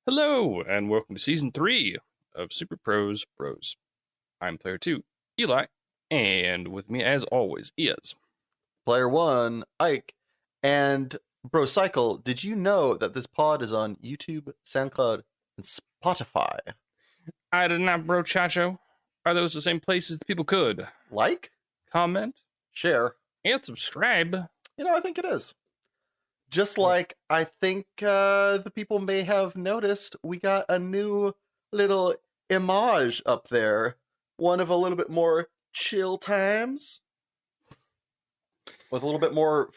Hello, and welcome to Season 3 of Super Pros Bros. I'm Player 2, Eli, and with me, as always, is... Player one, Ike. And Bro Cycle, did you know that this pod is on YouTube, SoundCloud, and Spotify? I did not, bro, Chacho. Are those the same places that people could Like? comment Share? and subscribe? I think it is. Just like I think the people may have noticed, we got a new little image up there. One of a little bit more chill times. With a little bit more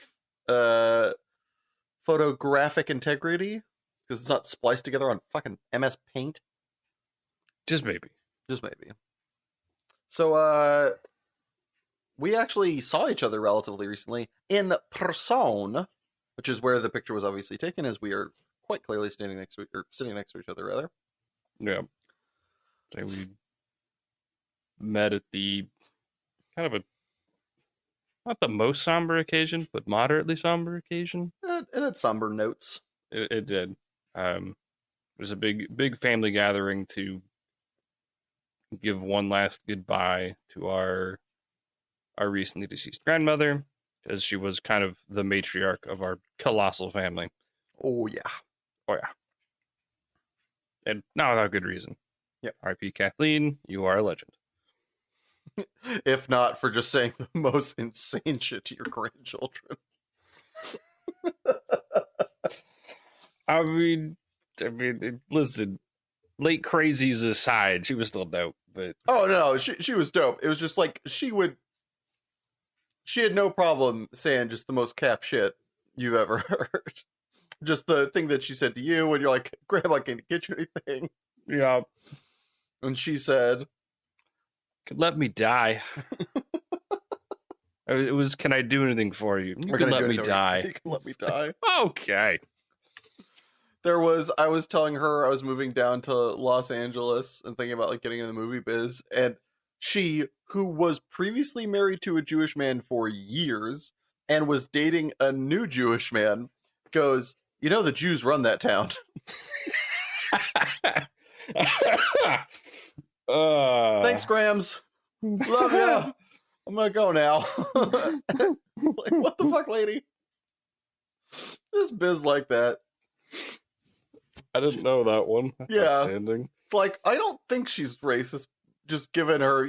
photographic integrity. Because it's not spliced together on fucking MS Paint. Just maybe. Just maybe. So, we actually saw each other relatively recently in person, which is where the picture was obviously taken, as we are quite clearly sitting next to each other, rather. Yeah. So we met at the kind of a, not the most somber occasion, but moderately somber occasion. It had somber notes. It did. It was a big family gathering to give one last goodbye to our recently deceased grandmother, as she was kind of the matriarch of our colossal family. Oh, yeah. Oh, yeah. And not without good reason. Yeah. R.I.P. Kathleen, you are a legend. If not for just saying the most insane shit to your grandchildren. I mean, listen, late crazies aside, she was still dope, but... Oh, no, she was dope. It was just like, she had no problem saying just the most cap shit you've ever heard. Just the thing that she said to you when you're like, Grandma, can I get you anything? Yeah. And she said, could let me die. It was, can I do anything for you? You can let me die. You can let me die. Okay. I was telling her I was moving down to Los Angeles and thinking about like getting in the movie biz, and she, who was previously married to a Jewish man for years and was dating a new Jewish man, goes, the Jews run that town. Thanks, Grams. Love ya. I'm gonna go now. Like, what the fuck, lady? This biz like that. I didn't know that one. That's outstanding. It's like, I don't think she's racist, just given her,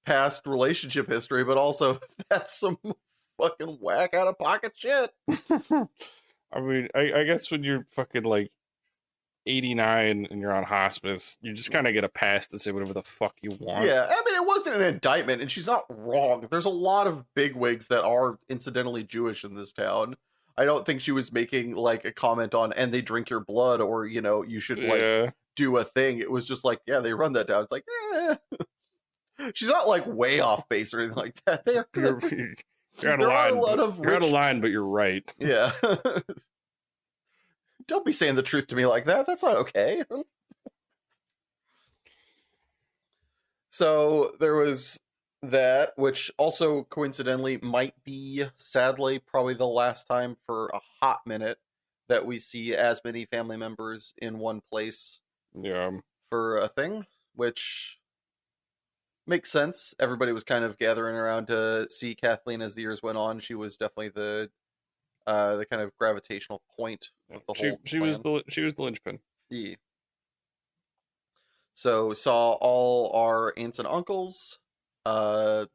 past relationship history, but also that's some fucking whack out of pocket shit. I mean, I guess when you're fucking like 89 and you're on hospice, you just kind of get a pass to say whatever the fuck you want. Yeah, I mean, it wasn't an indictment, and she's not wrong. There's a lot of bigwigs that are incidentally Jewish in this town. I don't think she was making like a comment on, and they drink your blood, or you should like do a thing. It was just like, yeah, they run that down. It's like, she's not like way off base or anything like that. You're out of line. You're out of line, but you're right. Yeah. Don't be saying the truth to me like that. That's not okay. So there was that, which also coincidentally might be, sadly, probably the last time for a hot minute that we see as many family members in one place. Yeah. For a thing, which makes sense. Everybody was kind of gathering around to see Kathleen as the years went on. She was definitely the kind of gravitational point of the whole. She was the linchpin. Yeah. So saw all our aunts and uncles. Saw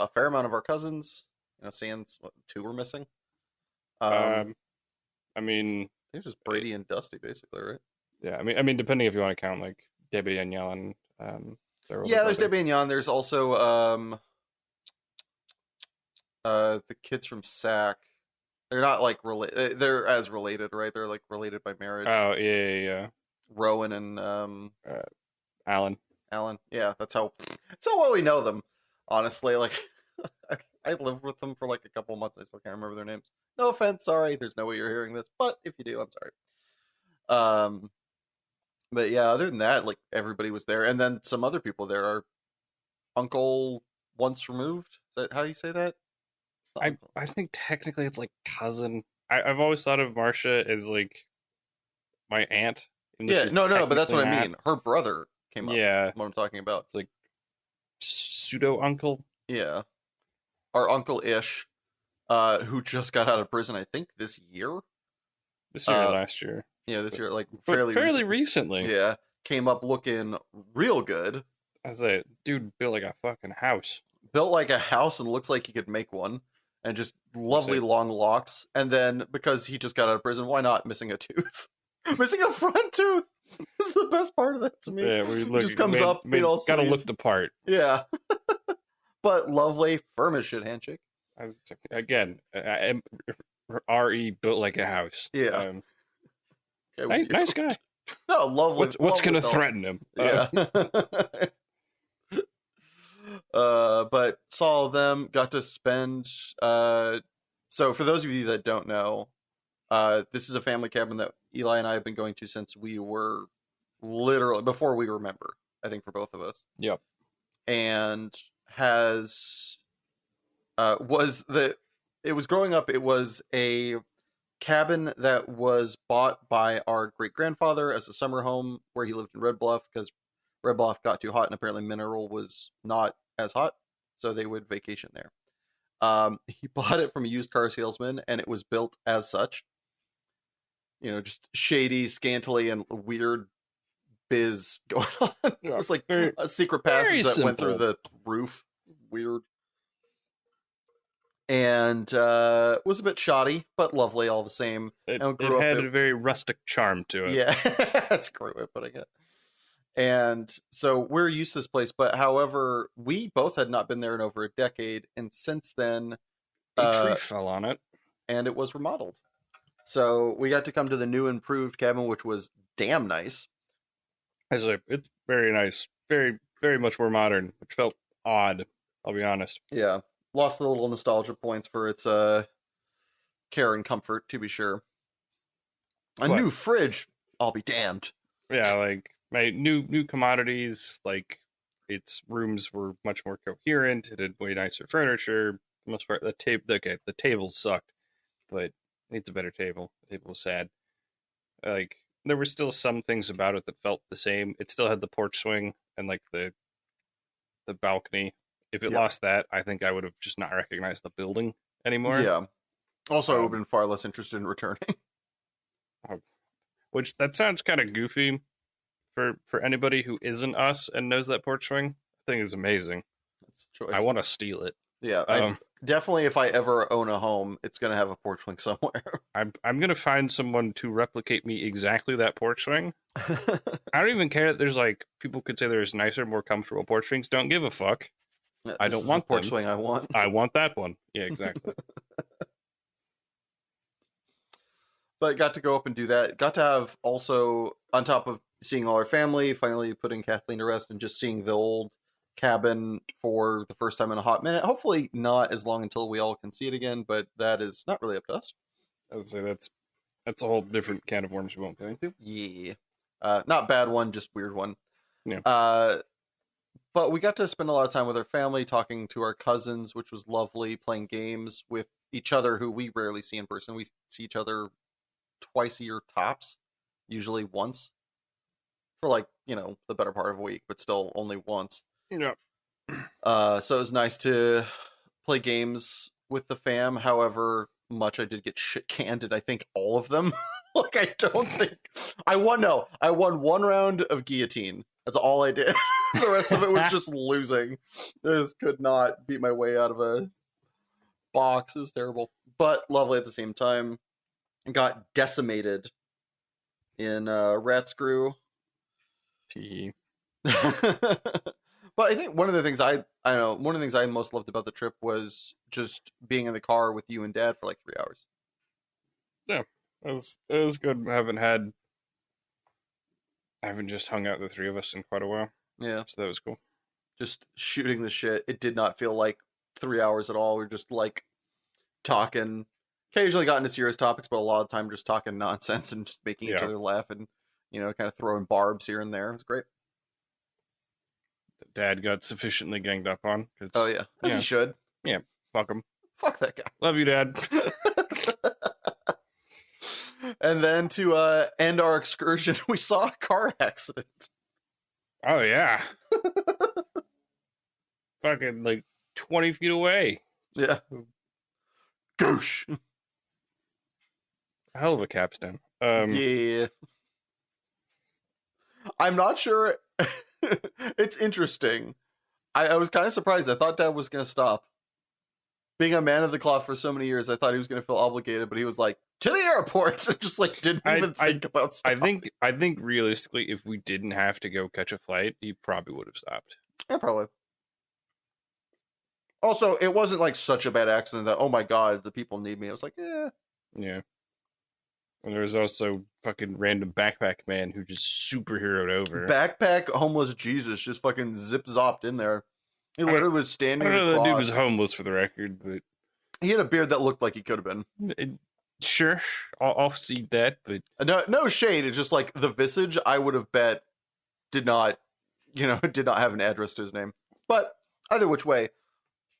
a fair amount of our cousins. Sans, two were missing. I mean, it's just Brady and Dusty, basically, right? Yeah, I mean, depending if you want to count like Debbie and Yellen. There's Debbie and Jan. There's also the kids from SAC. They're not like related. They're as related, right? They're like related by marriage. Oh yeah. Rowan and Alan. Yeah, that's how well we know them. Honestly, like I lived with them for like a couple months. I still can't remember their names. No offense, sorry. There's no way you're hearing this, but if you do, I'm sorry. But yeah, other than that, like everybody was there, and then some other people there. Are uncle once removed. Is that how you say that? I think technically it's like cousin. I've always thought of Marcia as like my aunt And this Yeah, was no, but that's technically what I not. mean. Her brother came up. Yeah, What I'm talking about. like pseudo uncle. Yeah, our uncle Ish, who just got out of prison. I think this year. This year or Uh, last year, yeah, this year, like but fairly fairly recently. recently. Yeah, came up looking real good. I was like, dude built like a fucking house. Built like a house and looks like he could make one, and just I lovely say, long locks. And then because he just got out of prison, why not missing a tooth? Missing a front tooth. This is the best part of that to me. yeah, we He look just comes up, being all gotta sweet. look the part. Yeah, but lovely, firm as shit handshake. Again, Re built like a house. Yeah, it was Nice guy. No, lovely. What's lovely gonna fella. threaten him? Yeah. But saw them, got to spend. So for those of you that don't know, this is a family cabin that Eli and I have been going to since we were literally before we remember. I think for both of us. Yep. And has it was growing up. It was a cabin that was bought by our great grandfather as a summer home where he lived in Red Bluff because Red Bluff got too hot and apparently Mineral was not as hot, so they would vacation there. He bought it from a used car salesman and it was built as such. Just shady, scantily, and weird biz going on. Yeah, It was like very, a secret passage that went through simple. the roof. Weird. And was a bit shoddy, but lovely all the same. It And grew up. had a very rustic charm to it. Yeah, that's a great way of putting it. And so we're used to this place, but however, we both had not been there in over a decade, and since then, A tree fell on it. and it was remodeled. So we got to come to the new improved cabin, which was damn nice. I was like, it's very nice, very, very much more modern, which felt odd. I'll be honest. Yeah, lost the little nostalgia points for its care and comfort, to be sure. A What? new fridge, I'll be damned. Yeah, like my new commodities, like its rooms were much more coherent. It had way nicer furniture. For the most part, the table sucked, but it needs a better table. The table was sad. Like there were still some things about it that felt the same. It still had the porch swing and like the balcony. If it Yeah. lost that, I think I would have just not recognized the building anymore. Yeah. Also, I would have Um, been far less interested in returning. Which that sounds kind of goofy for anybody who isn't us and knows that porch swing. I think is amazing. That's a choice. I want to steal it. Yeah, definitely. If I ever own a home, it's gonna have a porch swing somewhere. I'm gonna find someone to replicate me exactly that porch swing. I don't even care that there's like people could say there's nicer, more comfortable porch swings. Don't give a fuck. I don't want the porch them. swing I want. I want that one. Yeah, exactly. But got to go up and do that. Got to have also, on top of seeing all our family, finally putting Kathleen to rest and just seeing the old cabin for the first time in a hot minute. Hopefully not as long until we all can see it again, but that is not really up to us. I would say that's a whole different can of worms we won't get into. Yeah. Not bad one, just weird one. Yeah. But we got to spend a lot of time with our family, talking to our cousins, which was lovely, playing games with each other who we rarely see in person. We see each other twice a year tops, usually once for like, the better part of a week, but still only once. Yeah. So it was nice to play games with the fam. However much I did get shit canned, and I think all of them. Like, I don't think I won. No, I won one round of guillotine. That's all I did. The rest of it was just losing. I just could not beat my way out of a box. It was terrible, but lovely at the same time. Got decimated in rat screw. Tee. But I think one of the things one of the things I most loved about the trip was just being in the car with you and Dad for like 3 hours. Yeah, it was good. I haven't just hung out the three of us in quite a while. Yeah, So that was cool. just shooting the shit. It did not feel like 3 hours at all. We were just like talking. Occasionally got into serious topics, but a lot of the time just talking nonsense and just making each Yeah. other laugh and kind of throwing barbs here and there. It was great. Dad got sufficiently ganged up on. Oh yeah, as Yeah. he should. Fuck him. Fuck that guy. Love you, Dad. And then to end our excursion, we saw a car accident. Oh yeah, fucking like 20 feet away. Yeah. Goosh. Hell of a capstone. Yeah. I'm not sure. It's interesting. I was kind of surprised. I thought Dad was going to stop. Being a man of the cloth for so many years, I thought he was going to feel obligated, but he was like, to the airport. Just like didn't even think about stopping. I think realistically, if we didn't have to go catch a flight, he probably would have stopped. Yeah, probably. Also, it wasn't like such a bad accident that, oh my God, the people need me. I was like, yeah. Yeah. And there was also fucking random backpack man who just superheroed over. Backpack homeless Jesus just fucking zip zopped in there. He literally was I standing don't know across. that dude was homeless for the record, but He had a beard that looked like he could have been. Sure, I'll see that, but No shade. It's just like the visage, I would have bet did not have an address to his name. But either which way,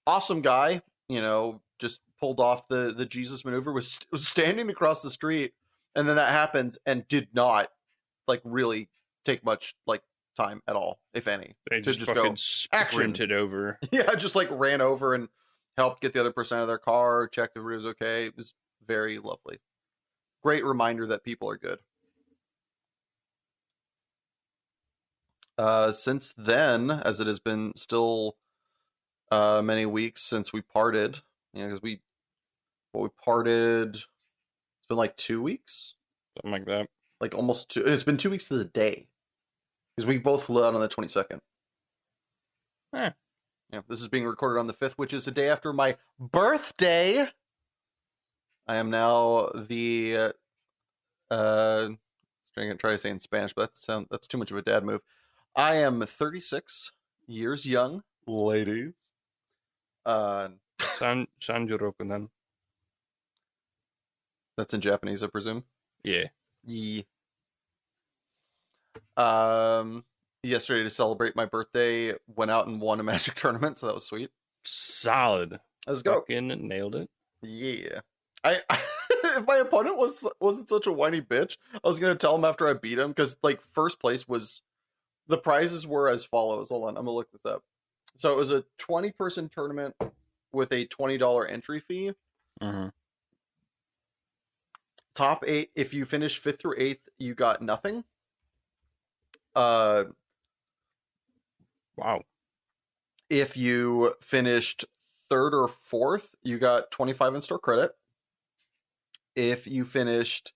awesome guy, just pulled off the Jesus maneuver, was standing across the street, and then that happened and did not like really take much like time at all, if any. they to just go fucking sprinted over. Yeah, just like ran over and helped get the other person out of their car, checked if everybody was okay. It was very lovely. Great reminder that people are good. Since then, as it has been still many weeks since we parted, because we parted, it's been like 2 weeks, Something like that. like almost two. It's been 2 weeks to the day, because we both flew out on the 22nd. Eh. Yeah, this is being recorded on the 5th, which is the day after my birthday. I am now the I'm gonna try to say in Spanish, but that's too much of a dad move. I am 36 years young, ladies. Sanjurokunan. That's in Japanese, I presume. Yeah. Yeah. Yesterday to celebrate my birthday, went out and won a Magic tournament, so that was sweet. Solid. Let's go. Fucking nailed it. Yeah. I if my opponent wasn't such a whiny bitch, I was gonna tell him after I beat him, because like first place was, the prizes were as follows. Hold on, I'm gonna look this up. So it was a 20-person tournament with a $20 entry fee. Mm-hmm. Top 8, if you finish 5th through 8th, you got nothing. Wow. If you finished 3rd or 4th, you got 25 in-store credit. If you finished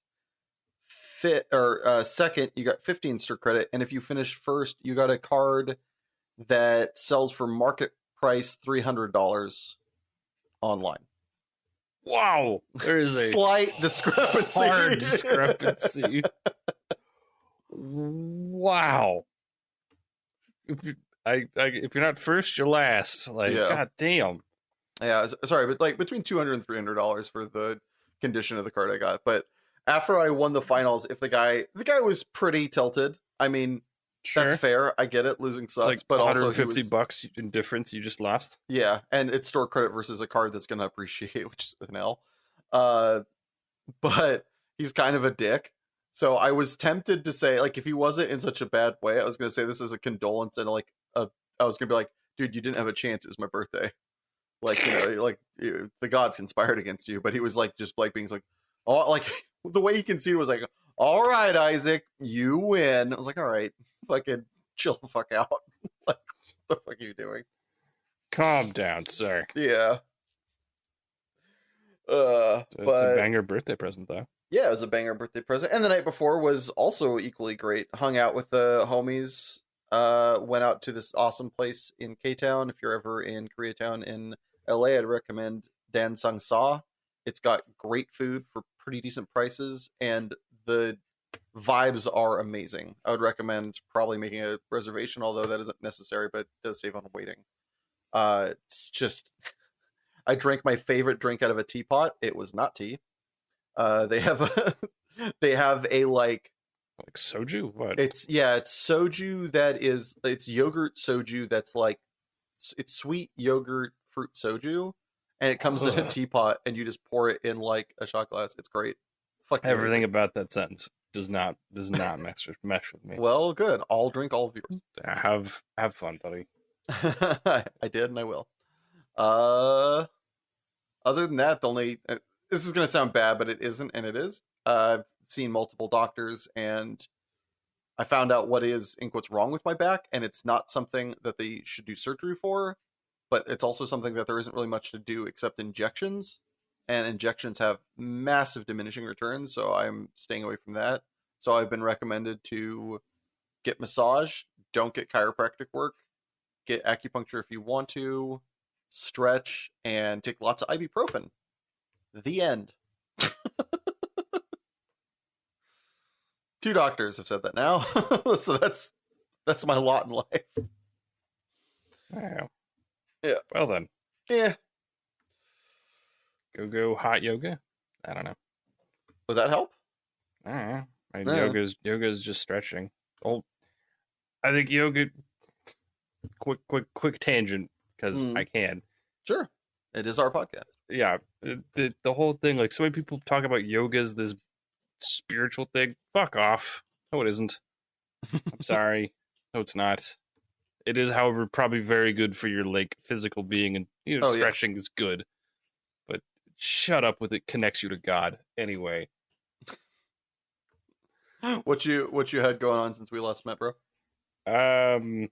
5th or 2nd, you got 15 in-store credit. And if you finished 1st, you got a card that sells for market price $300 online. Wow, there is a slight discrepancy. hard discrepancy. Wow. If you're not first, you're last. Like, Yeah. God damn. Yeah, sorry, but like between $200 and $300 for the condition of the card I got. But after I won the finals, if the guy was pretty tilted. I mean, Sure. that's fair. I get it. Losing It's sucks, like but also he $150 was, in difference you just lost. yeah, and it's store credit versus a card that's gonna appreciate, which is an L. But he's kind of a dick. So I was tempted to say, like, if he wasn't in such a bad way, I was gonna say this is a condolence and like I was gonna be like, dude, you didn't have a chance. It was my birthday. Like, the gods conspired against you. But he was like, just like being like, oh, like the way he conceded was like, all right, Isaac, you win. I was like, all right, fucking chill the fuck out. Like, what the fuck are you doing? Calm down, sir. Yeah. It's But a banger birthday present, though. yeah, it was a banger birthday present. And the night before was also equally great. Hung out with the homies. Went out to this awesome place in K-Town. If you're ever in Koreatown in LA, I'd recommend Dan Sung Sa. It's got great food for pretty decent prices, and the vibes are amazing. I would recommend probably making a reservation, although that isn't necessary, but it does save on waiting. It's just, I drank my favorite drink out of a teapot. It was not tea. They have a like soju. What? It's soju it's yogurt soju that's like, it's sweet yogurt fruit soju, and it comes in a teapot, and you just pour it in like a shot glass. It's great. It's Fucking Everything crazy. about that sentence does not mesh with me. Well, good. I'll drink all of yours. Have fun, buddy. I did, and I will. Uh, Other than that, the only this is gonna sound bad, but it isn't, and it is. I've seen multiple doctors, and I found out what is in quotes wrong with my back, and it's not something that they should do surgery for, but it's also something that there isn't really much to do except injections, and injections have massive diminishing returns, so I'm staying away from that. So I've been recommended to get massage, don't get chiropractic work, get acupuncture if you want to, stretch, and take lots of ibuprofen. The end. Two doctors have said that now, so that's my lot in life. Wow. Yeah. Well then, Yeah. go hot yoga. I don't know. Does that help? I don't know. Yeah. Yoga's just stretching. Oh, I think yoga. Quick tangent because I can. Sure. It is our podcast. Yeah, the whole thing. Like so many people talk about yoga as this spiritual thing. Fuck off. No, it isn't. I'm sorry. No, it's not. It is, however, probably very good for your like physical being, and Oh yeah. stretching is good. But shut up with it connects you to God anyway. What you had going on since we last met, bro? Um,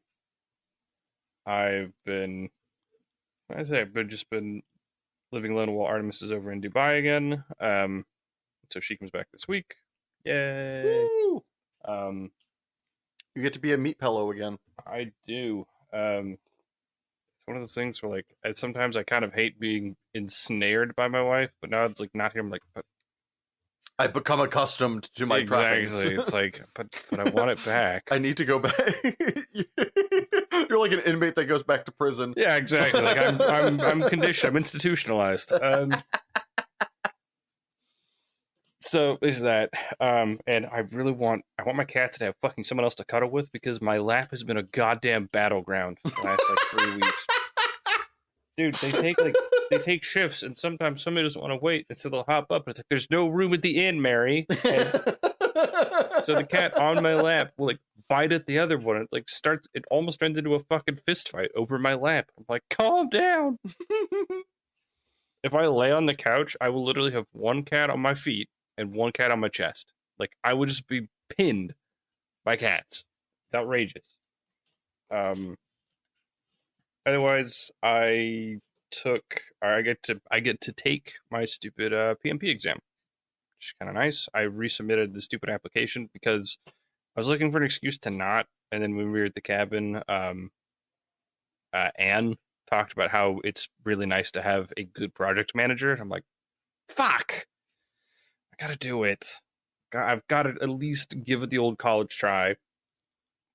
I've been, I've been living alone while Artemis is over in Dubai again. So she comes back this week. Yay! Woo! Um, You get to be a meat pillow again. I do. It's one of those things where like sometimes I kind of hate being ensnared by my wife, but now it's like not here. I'm like, but I've become accustomed to my trappings. exactly. It's like, but I want it back. I need to go back. You're like an inmate that goes back to prison. Yeah, exactly. Like I'm conditioned. I'm institutionalized. So this is that. And I want my cats to have fucking someone else to cuddle with because my lap has been a goddamn battleground for the last like 3 weeks. Dude, they take shifts, and sometimes somebody doesn't want to wait, and so they'll hop up. And it's like there's no room at the inn, Mary. And so the cat on my lap will like bite at the other one. It like starts. It almost turns into a fucking fist fight over my lap. I'm like, calm down. If I lay on the couch, I will literally have one cat on my feet and one cat on my chest. Like I would just be pinned by cats. It's outrageous. Otherwise, I get to take my stupid PMP exam, which is kind of nice. I resubmitted the stupid application because I was looking for an excuse to not. And then when we were at the cabin, Anne talked about how it's really nice to have a good project manager. And I'm like, fuck, I gotta do it. I've got to at least give it the old college try.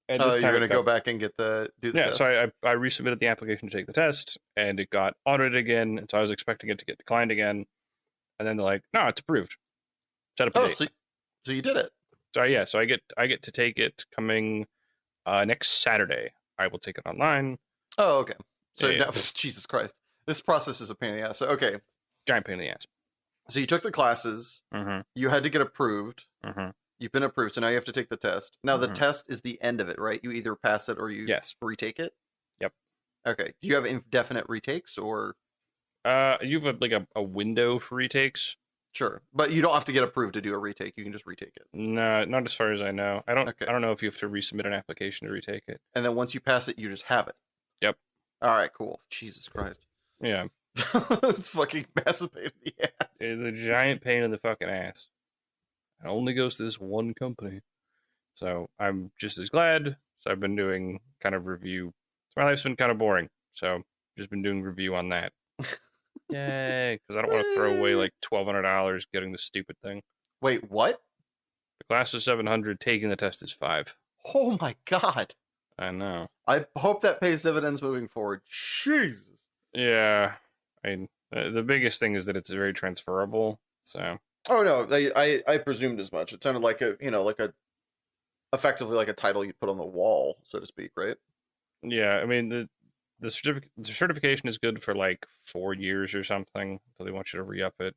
And Oh, this you're time gonna go back and do the test. So I resubmitted the application to take the test, and it got audited again. And so I was expecting it to get declined again, and then they're like, "No, it's approved. Set up a date." So you did it. So yeah, so I get to take it coming next Saturday. I will take it online. Oh, okay. So Yeah. now, Jesus Christ, this process is a pain in the ass. So, okay, Giant pain in the ass. so you took the classes. Mm-hmm. You had to get approved. Mm-hmm. You've been approved, so now you have to take the test. Now the Mhm. test is the end of it, right? You either pass it or you Yes. retake it. Yep. Okay. Do you have indefinite retakes or? You have a window for retakes. Sure, but you don't have to get approved to do a retake. You can just retake it. No, not as far as I know. I don't. Okay. I don't know if you have to resubmit an application to retake it. And then once you pass it, you just have it. Yep. All right. Cool. Jesus Christ. Yeah. It's fucking massive pain in the ass. It's a giant pain in the fucking ass. It only goes to this one company. So I'm just as glad. So I've been doing kind of review. My life's been kind of boring. So just been doing review on that. Yay. Because I don't want to throw away like $1,200 getting this stupid thing. Wait, what? The class is $700. Taking the test is $5. Oh my God. I know. I hope that pays dividends moving forward. Jesus. Yeah. I mean, the biggest thing is that it's very transferable. So. Oh no, I presumed as much. It sounded like effectively like a title you'd put on the wall, so to speak, right? Yeah, I mean the certification is good for like 4 years or something until they want you to re-up it.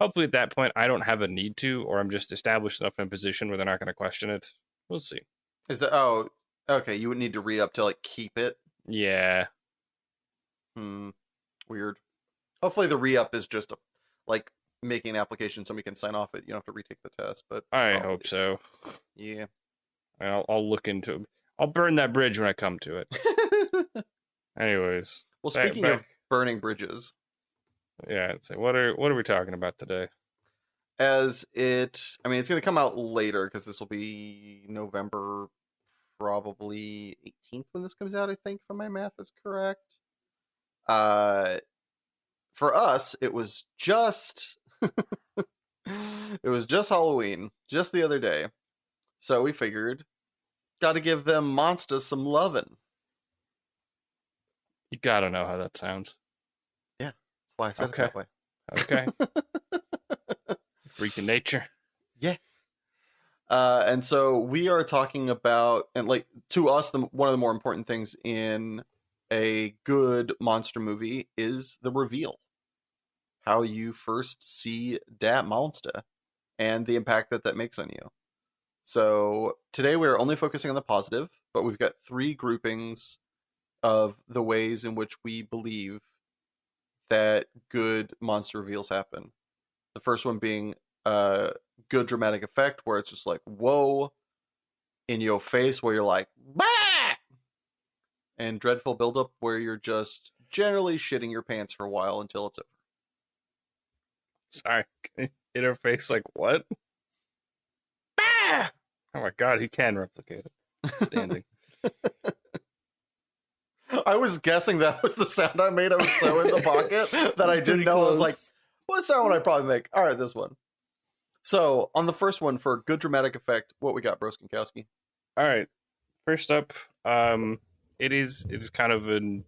hopefully at that point I don't have a need to, or I'm just established enough in a position where they're not going to question it. We'll see. Is that okay? You would need to re up to like keep it. Yeah. Hmm. Weird. Hopefully the re up is just like making an application somebody can sign off it. You don't have to retake the test, but I probably. hope so. Yeah. I'll look into it. I'll burn that bridge when I come to it. Anyways, Well, speaking of burning bridges, yeah, so what are we talking about today? as it's going to come out later because this will be November, probably 18th when this comes out. I think, if my math is correct. For us, it was just Halloween, just the other day. So we figured, got to give them monsters some lovin'. You gotta know how that sounds. Yeah, that's why I said it that way. Okay. Freaking nature. Yeah. And so we are talking about, and like to us, one of the more important things in a good monster movie is the reveal. How you first see that monster and the impact that makes on you. So today we're only focusing on the positive, but we've got 3 groupings of the ways in which we believe that good monster reveals happen. The first one being a good dramatic effect where it's just like, whoa, in your face, where you're like, bah! And dreadful buildup where you're just generally shitting your pants for a while until it's over. Sorry. Interface like what? Bah! Oh my god, he can replicate it. Standing. I was guessing that was the sound I made. I was so in the pocket that I didn't know. Close. I was like, what sound would I probably make? All right, this one. So on the first one for good dramatic effect, what we got, Broskinkowski? All right. First up, it is kind of I'm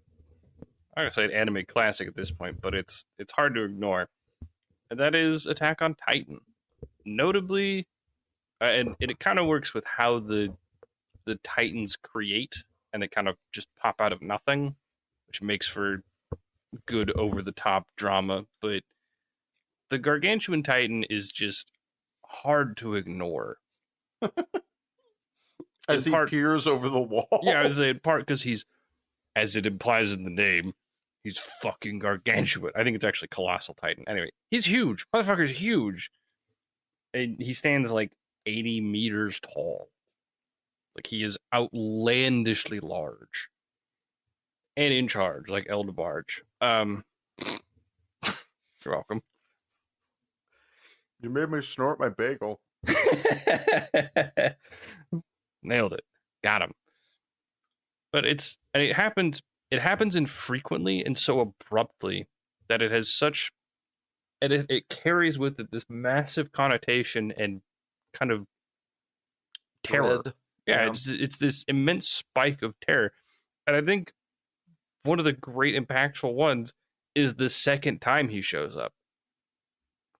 gonna say an anime classic at this point, but it's hard to ignore. And that is Attack on Titan. Notably, and it kind of works with how the Titans create, and they kind of just pop out of nothing, which makes for good over the top drama. But the Gargantuan Titan is just hard to ignore. As he peers over the wall. Yeah, I say in part because he's, as it implies in the name, he's fucking gargantuan. I think it's actually Colossal Titan. Anyway, he's huge. Motherfucker's huge. And he stands like 80 meters tall. Like, he is outlandishly large. And in charge, like Eldebarge. You're welcome. You made me snort my bagel. Nailed it. Got him. But it happens infrequently and so abruptly that it has such, and it carries with it this massive connotation and kind of terror. Dread. Yeah, it's this immense spike of terror. And I think one of the great impactful ones is the second time he shows up.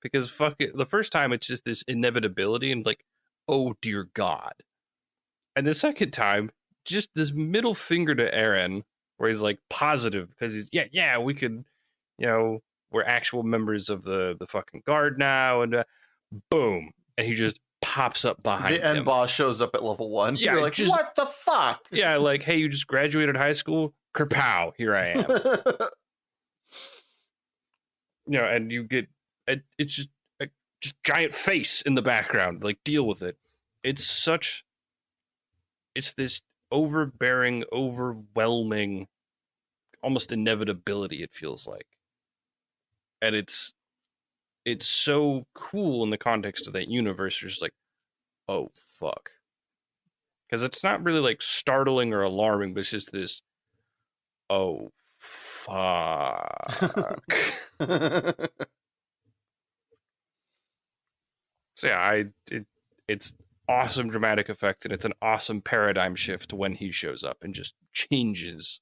Because fuck it, the first time it's just this inevitability and like, oh dear God. And the second time, just this middle finger to Eren, where he's like positive because he's we could, we're actual members of the fucking guard now, and boom, and he just pops up behind the end boss shows up at level 1. Yeah, you're like, just, what the fuck? Yeah, like, hey, you just graduated high school, kerpow, here I am. And you get it's just a giant face in the background. Like, deal with it. It's this overbearing, overwhelming, almost inevitability, it feels like. And it's so cool in the context of that universe. You're just like, oh, fuck. Because it's not really like startling or alarming, but it's just this, oh, fuck. So yeah, it's awesome dramatic effect, and it's an awesome paradigm shift when he shows up and just changes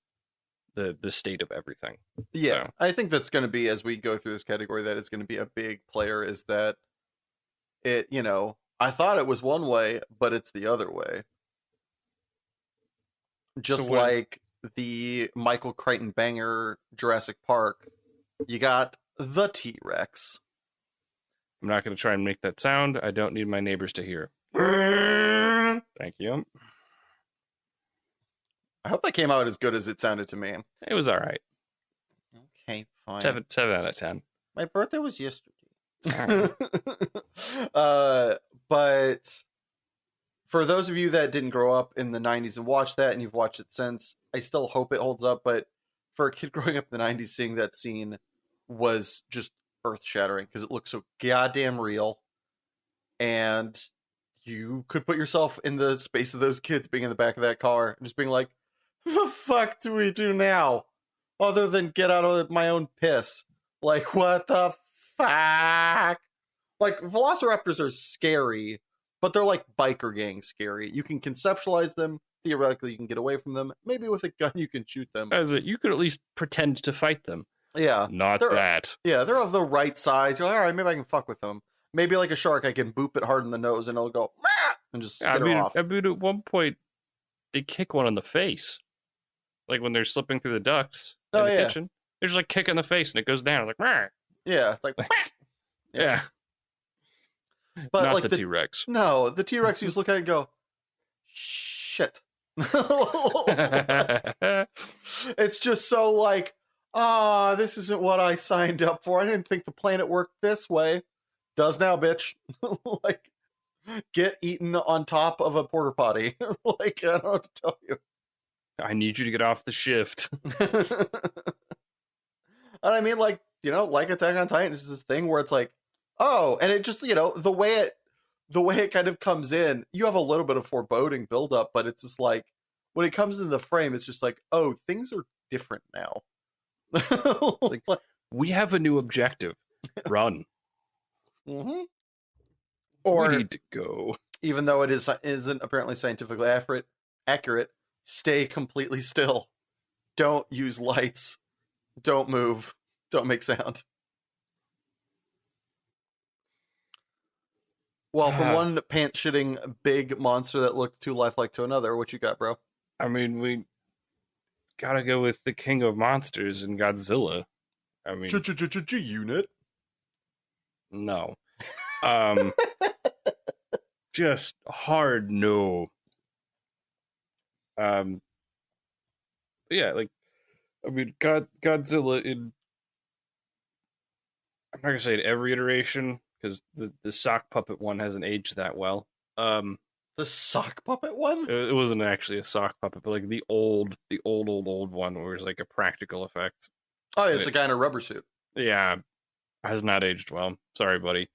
the state of everything. Yeah, so. I think that's going to be, as we go through this category, that is going to be a big player, is that it, I thought it was one way, but it's the other way. Just so like the Michael Crichton banger Jurassic Park, you got the T-Rex. I'm not going to try and make that sound. I don't need my neighbors to hear. I Thank you. hope that came out as good as it sounded to me. It was all right. Okay, fine. 7 out of 10. My birthday was yesterday. All But for those of you that didn't grow up in the 90s and watched that and you've watched it since, I still hope it holds up. But for a kid growing up in the 90s, seeing that scene was just earth-shattering because it looked so goddamn real. And you could put yourself in the space of those kids being in the back of that car and just being like, the fuck do we do now? Other than get out of my own piss. Like, what the fuck? Like, velociraptors are scary, but they're like biker gang scary. You can conceptualize them. Theoretically, you can get away from them. Maybe with a gun, you can shoot them. You could at least pretend to fight them. Yeah. Not that. Yeah, they're of the right size. You're like, all right, maybe I can fuck with them. Maybe like a shark, I can boop it hard in the nose and it'll go, Mah! And just skitter off. I mean, at one point, they kick one in the face. Like when they're slipping through the ducts in the kitchen. They're just like kick in the face and it goes down. Like, Mah! Yeah, like, yeah. But not like the T-Rex. No, the T-Rex, you just look at it and go, shit. It's just so like, this isn't what I signed up for. I didn't think the planet worked this way. Does now, bitch. Like, get eaten on top of a porta potty. Like, I don't know what to tell you. I need you to get off the shift. And I mean, like, like Attack on Titan is this thing where it's like, oh, and it just, the way it kind of comes in, you have a little bit of foreboding buildup, but it's just like, when it comes into the frame, it's just like, oh, things are different now. Like, we have a new objective. Run. Mm-hmm. Or we need to go. Even though it isn't apparently scientifically accurate, stay completely still. Don't use lights. Don't move. Don't make sound. Well, from one pants-shitting big monster that looked too lifelike to another, what you got, bro? I mean, we gotta go with the king of monsters and Godzilla. I mean, unit. No. Just hard no. Yeah, like, I mean, Godzilla in, I'm not gonna say in every iteration because the sock puppet one hasn't aged that well. The sock puppet one? It wasn't actually a sock puppet, but like the old one where it's like a practical effect. Oh, yeah, it's a guy in a rubber suit. Yeah, has not aged well. Sorry, buddy.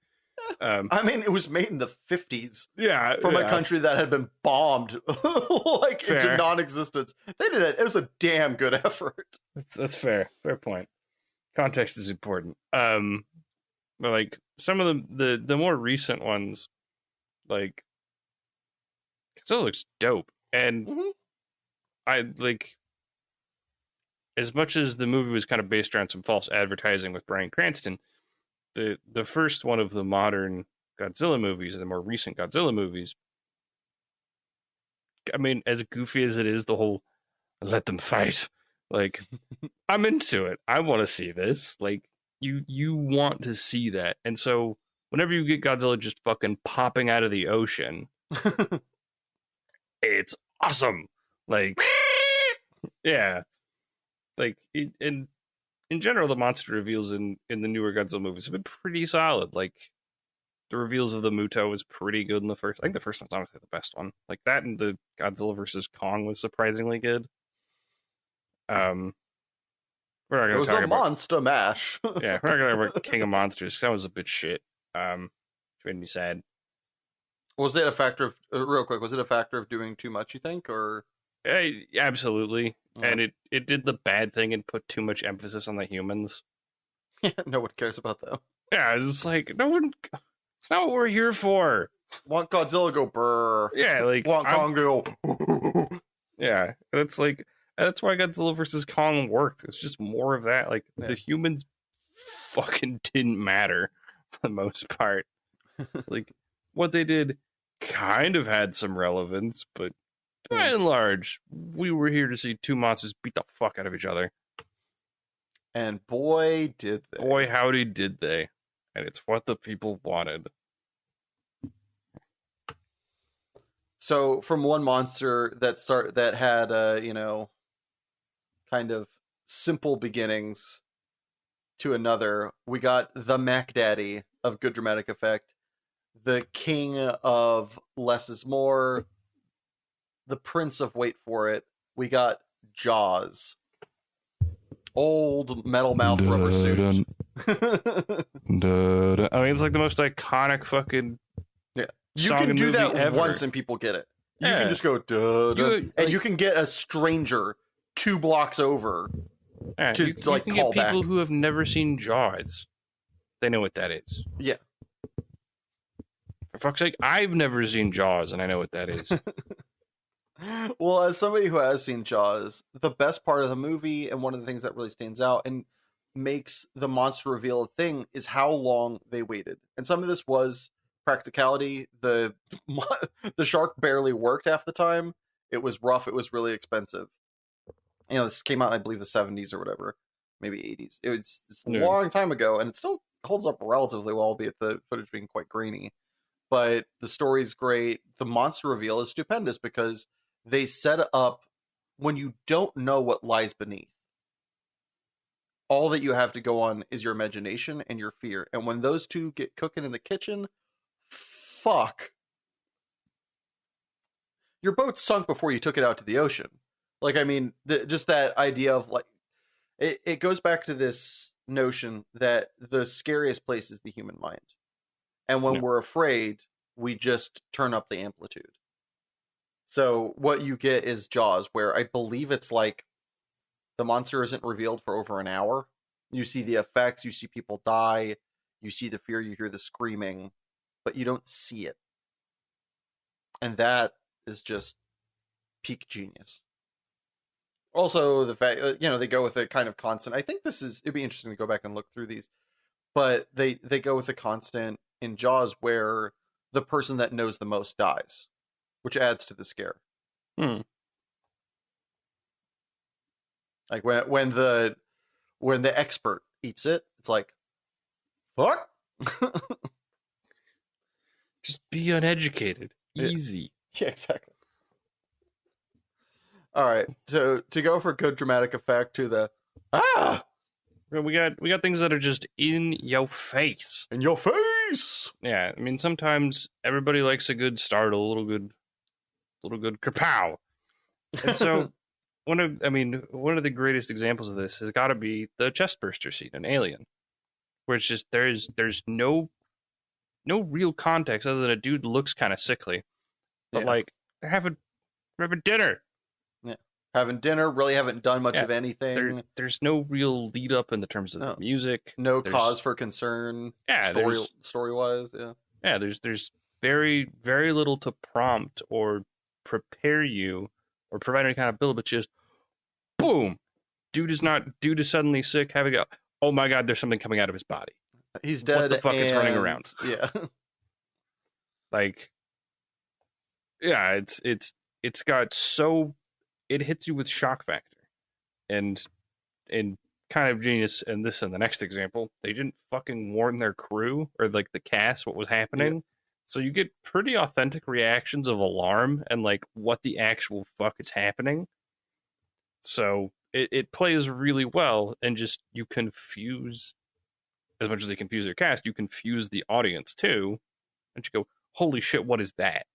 I mean, it was made in the 50s. Yeah, from a country that had been bombed like fair. Into non-existence. They did it. It was a damn good effort. That's fair. Fair point. Context is important. But like some of the more recent ones, like Godzilla looks dope, and I like, as much as the movie was kind of based around some false advertising with Bryan Cranston, the first one of the modern Godzilla movies, the more recent Godzilla movies, I mean, as goofy as it is, the whole let them fight, like, I'm into it. I want to see this. Like, you want to see that. And so whenever you get Godzilla just fucking popping out of the ocean, it's awesome. Like, yeah. Like, in general, the monster reveals in the newer Godzilla movies have been pretty solid. Like, the reveals of the Muto was pretty good in the first. I think the first one's honestly the best one. Like, that and the Godzilla versus Kong was surprisingly good. We're not gonna it was talk a about, monster mash. yeah, we're not gonna talk about King of Monsters. That was a bit shit. Which made me sad. Was it a factor of real quick? Was it a factor of doing too much? You think, or Absolutely, and it did the bad thing and put too much emphasis on the humans. no one cares about them. Yeah, it's just like no one. It's not what we're here for. Want Godzilla go brr? Yeah, like want Kong to go. Yeah, that's like. That's why Godzilla versus Kong worked. It's just more of that. Like, the humans fucking didn't matter for the most part. Like, what they did kind of had some relevance, but by and large, we were here to see two monsters beat the fuck out of each other. And boy, did they. Boy, howdy did they. and it's what the people wanted. So from one monster that had kind of simple beginnings to another, we got the Mac Daddy of good dramatic effect, the king of less is more, the prince of wait for it. We got Jaws, old metal mouth rubber suit. I mean, it's like the most iconic fucking Yeah, you song can and do movie that ever. once and people get it. You can Yeah. just go duh, duh, You and like, you can get a stranger 2 blocks over yeah, to you like can get call people back. who have never seen Jaws. They know what that is. Yeah. For fuck's sake, I've never seen Jaws, and I know what that is. Well, as somebody who has seen Jaws, the best part of the movie and one of the things that really stands out and makes the monster reveal a thing is how long they waited. And some of this was practicality. The shark barely worked half the time. It was rough. It was really expensive. This came out in, I believe, the 70s or whatever, maybe 80s. It's a Yeah. long time ago, and it still holds up relatively well, albeit the footage being quite grainy. But the story's great. The monster reveal is stupendous because they set up when you don't know what lies beneath. All that you have to go on is your imagination and your fear. And when those two get cooking in the kitchen, fuck. Your boat sunk before you took it out to the ocean. Like, I mean, just that idea of like, it goes back to this notion that the scariest place is the human mind. And when Yeah. we're afraid, we just turn up the amplitude. So what you get is Jaws, where I believe it's like the monster isn't revealed for over an hour. You see the effects, you see people die, you see the fear, you hear the screaming, but you don't see it. And that is just peak genius. Also, the fact they go with a kind of constant. I think it'd be interesting to go back and look through these, but they go with a constant in Jaws where the person that knows the most dies, which adds to the scare. Hmm. Like when the expert eats it, it's like, fuck. Just be uneducated. Yeah. Easy. Yeah, exactly. All right, so to go for good dramatic effect to the We got things that are just in your face. in your face. Yeah, I mean sometimes everybody likes a good startle, a little good kapow. And so one of the greatest examples of this has got to be the chest burster scene in Alien, where it's just there's no real context other than a dude looks kind of sickly, but Yeah. like they're having dinner. Yeah, having dinner, really haven't done much Yeah, of anything. There's no real lead up in the terms of No. the music. No There's, cause for concern. Yeah, story wise. Yeah. Yeah, there's very very little to prompt or prepare you or provide any kind of build, but just boom, dude is suddenly sick, having a oh my god, there's something coming out of his body. He's dead. What the fuck? It's running around. Yeah. Like, yeah, it's got so it hits you with shock factor, and kind of genius. And this and the next example, they didn't fucking warn their crew or like the cast what was happening. Yeah. So you get pretty authentic reactions of alarm and like what the actual fuck is happening. So it plays really well, and just you confuse as much as they confuse their cast, you confuse the audience too, and you go, holy shit, what is that?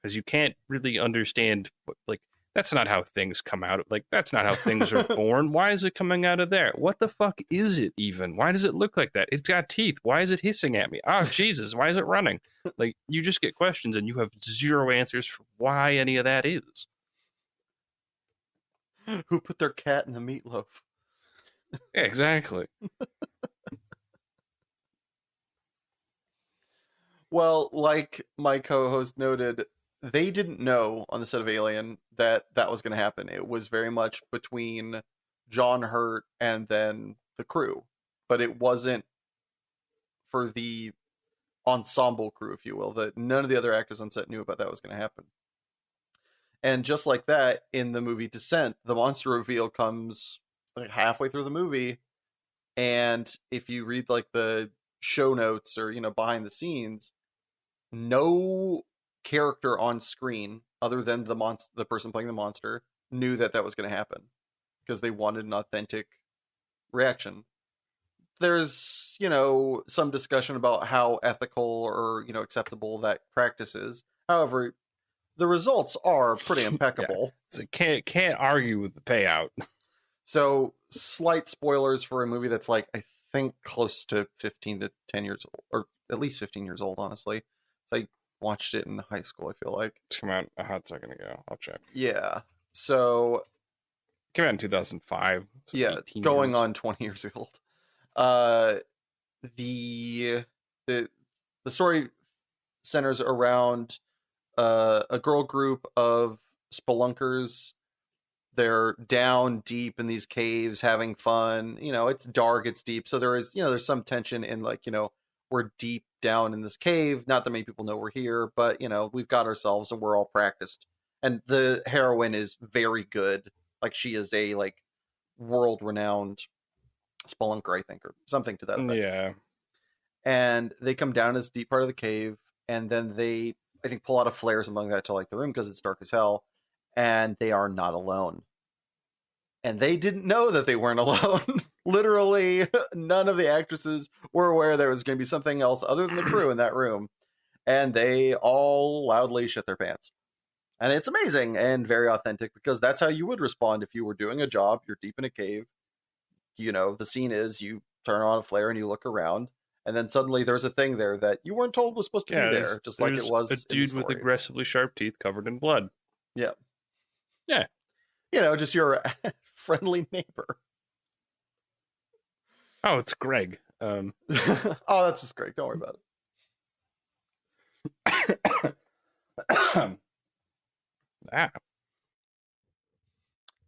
Because you can't really understand like that's not how things come out. Like that's not how things are born. Why is it coming out of there? What the fuck is it even? Why does it look like that? It's got teeth. Why is it hissing at me? Oh Jesus, why is it running? Like you just get questions and you have zero answers for why any of that is. Who put their cat in the meatloaf? Yeah, exactly. Well, like my co-host noted, they didn't know on the set of Alien that was going to happen. It was very much between John Hurt and then the crew, but it wasn't for the ensemble crew, if you will. That none of the other actors on set knew about that was going to happen. And just like that, in the movie Descent, the monster reveal comes like halfway through the movie, and if you read like the show notes or behind the scenes, no character on screen other than the person playing the monster knew that was going to happen because they wanted an authentic reaction. There's some discussion about how ethical or acceptable that practice is. However, the results are pretty impeccable. So can't argue with the payout. So slight spoilers for a movie that's like, I think, close to 15 to 10 years old, or at least 15 years old, honestly. So I watched it in high school, I feel like. It came out a hot second ago. I'll check. Yeah. So it came out in 2005. So yeah, going on 20 years old. The story centers around a girl group of spelunkers. They're down deep in these caves having fun. It's dark, it's deep. So there is, there's some tension in like, we're deep down in this cave. Not that many people know we're here, but we've got ourselves and we're all practiced. And the heroine is very good. Like she is a like world-renowned spelunker, I think, or something to that effect. Yeah. And they come down this deep part of the cave, and then they, I think, pull out a flare or something like that to light the room because it's dark as hell. And they are not alone. And they didn't know that they weren't alone. Literally, none of the actresses were aware there was going to be something else other than the crew in that room. And they all loudly shit their pants. And it's amazing and very authentic because that's how you would respond if you were doing a job. You're deep in a cave. The scene is you turn on a flare and you look around. And then suddenly there's a thing there that you weren't told was supposed to be there. Just like it was a dude with aggressively sharp teeth covered in blood. Yeah. Yeah. Just your friendly neighbor. Oh, it's Greg. Oh, that's just Greg. Don't worry about it.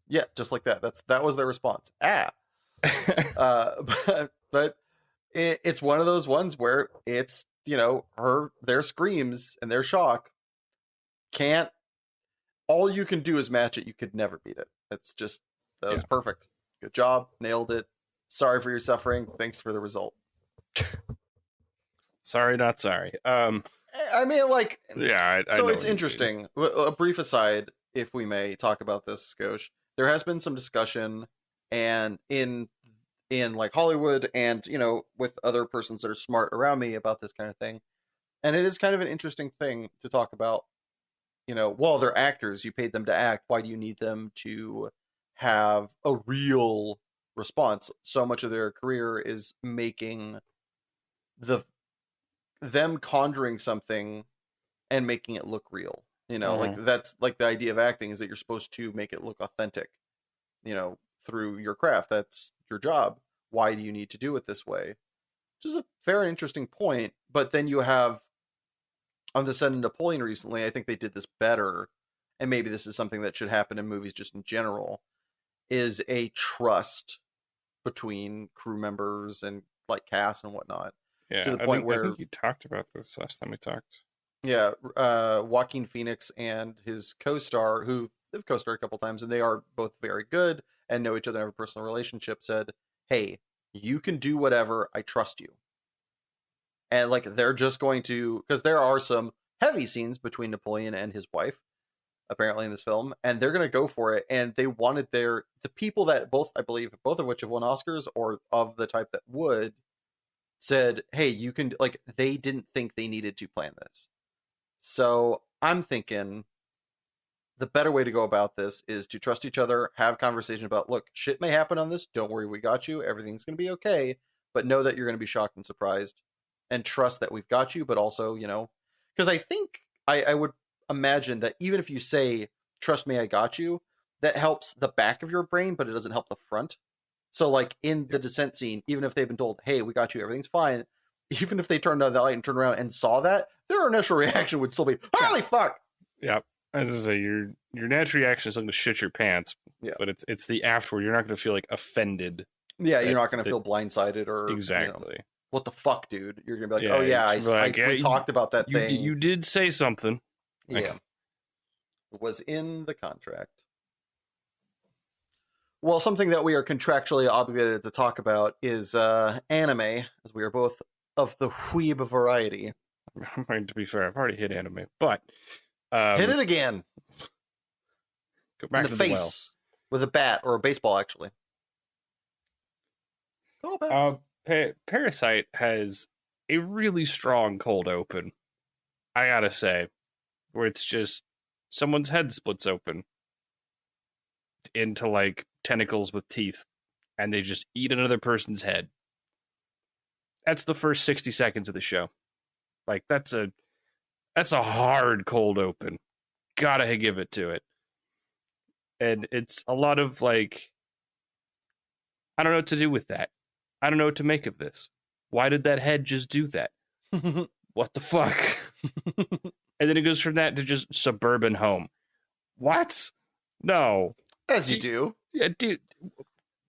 Yeah, just like that. That was their response. But it's one of those ones where it's their screams and their shock can't. All you can do is match it. You could never beat it. It's just that was perfect. Good job, nailed it. Sorry for your suffering. Thanks for the result. Sorry, not sorry. I mean, like, yeah. So it's interesting. A brief aside, if we may talk about this, Skosh. There has been some discussion, and in like Hollywood, and with other persons that are smart around me about this kind of thing, and it is kind of an interesting thing to talk about. Well, they're actors. You paid them to act. Why do you need them to have a real response? So much of their career is making them conjuring something and making it look real. Like that's like the idea of acting is that you're supposed to make it look authentic, through your craft. That's your job. Why do you need to do it this way? Which is a very interesting point. But then you have on the set of Napoleon recently, I think they did this better. And maybe this is something that should happen in movies just in general, is a trust between crew members and like cast and whatnot. Yeah, to the point where I think you talked about this last time we talked. Yeah, Joaquin Phoenix and his co-star, who they've co-starred a couple times, and they are both very good and know each other and have a personal relationship, said, "Hey, you can do whatever. I trust you." And like they're just going to, because there are some heavy scenes between Napoleon and his wife, apparently in this film, and they're going to go for it. And they wanted the people that I believe both of which have won Oscars or of the type that would, said, "Hey, you can," like they didn't think they needed to plan this. So I'm thinking the better way to go about this is to trust each other, have conversation about, look, shit may happen on this. Don't worry, we got you. Everything's going to be okay. But know that you're going to be shocked and surprised, and trust that we've got you. But also, because I think I would imagine that even if you say, "Trust me, I got you," that helps the back of your brain, but it doesn't help the front. So like in the descent scene, even if they've been told, "Hey, we got you, everything's fine," even if they turned on the light and turned around and saw that, their initial reaction would still be, "Holy fuck!" Yep. As I say, your natural reaction is going to shit your pants. Yeah. But it's the afterward. You're not going to feel like offended. Yeah, you're not going to feel blindsided or exactly. What the fuck, dude? You're going to be like, "Oh yeah, we talked about that thing. You did say something." Yeah. It was in the contract. Well, something that we are contractually obligated to talk about is anime, as we are both of the weeb variety. I mean, to be fair, I've already hit anime, but Hit um, it again go in back the to the well. face with a bat or a baseball, actually. Go back. Parasite has a really strong cold open. I gotta say, where it's just someone's head splits open into like tentacles with teeth, and they just eat another person's head. That's the first 60 seconds of the show. Like that's a hard cold open. Gotta give it to it. And it's a lot of like, I don't know what to do with that. I don't know what to make of this. Why did that head just do that? What the fuck? And then it goes from that to just suburban home. What? No. As you do. Yeah, dude,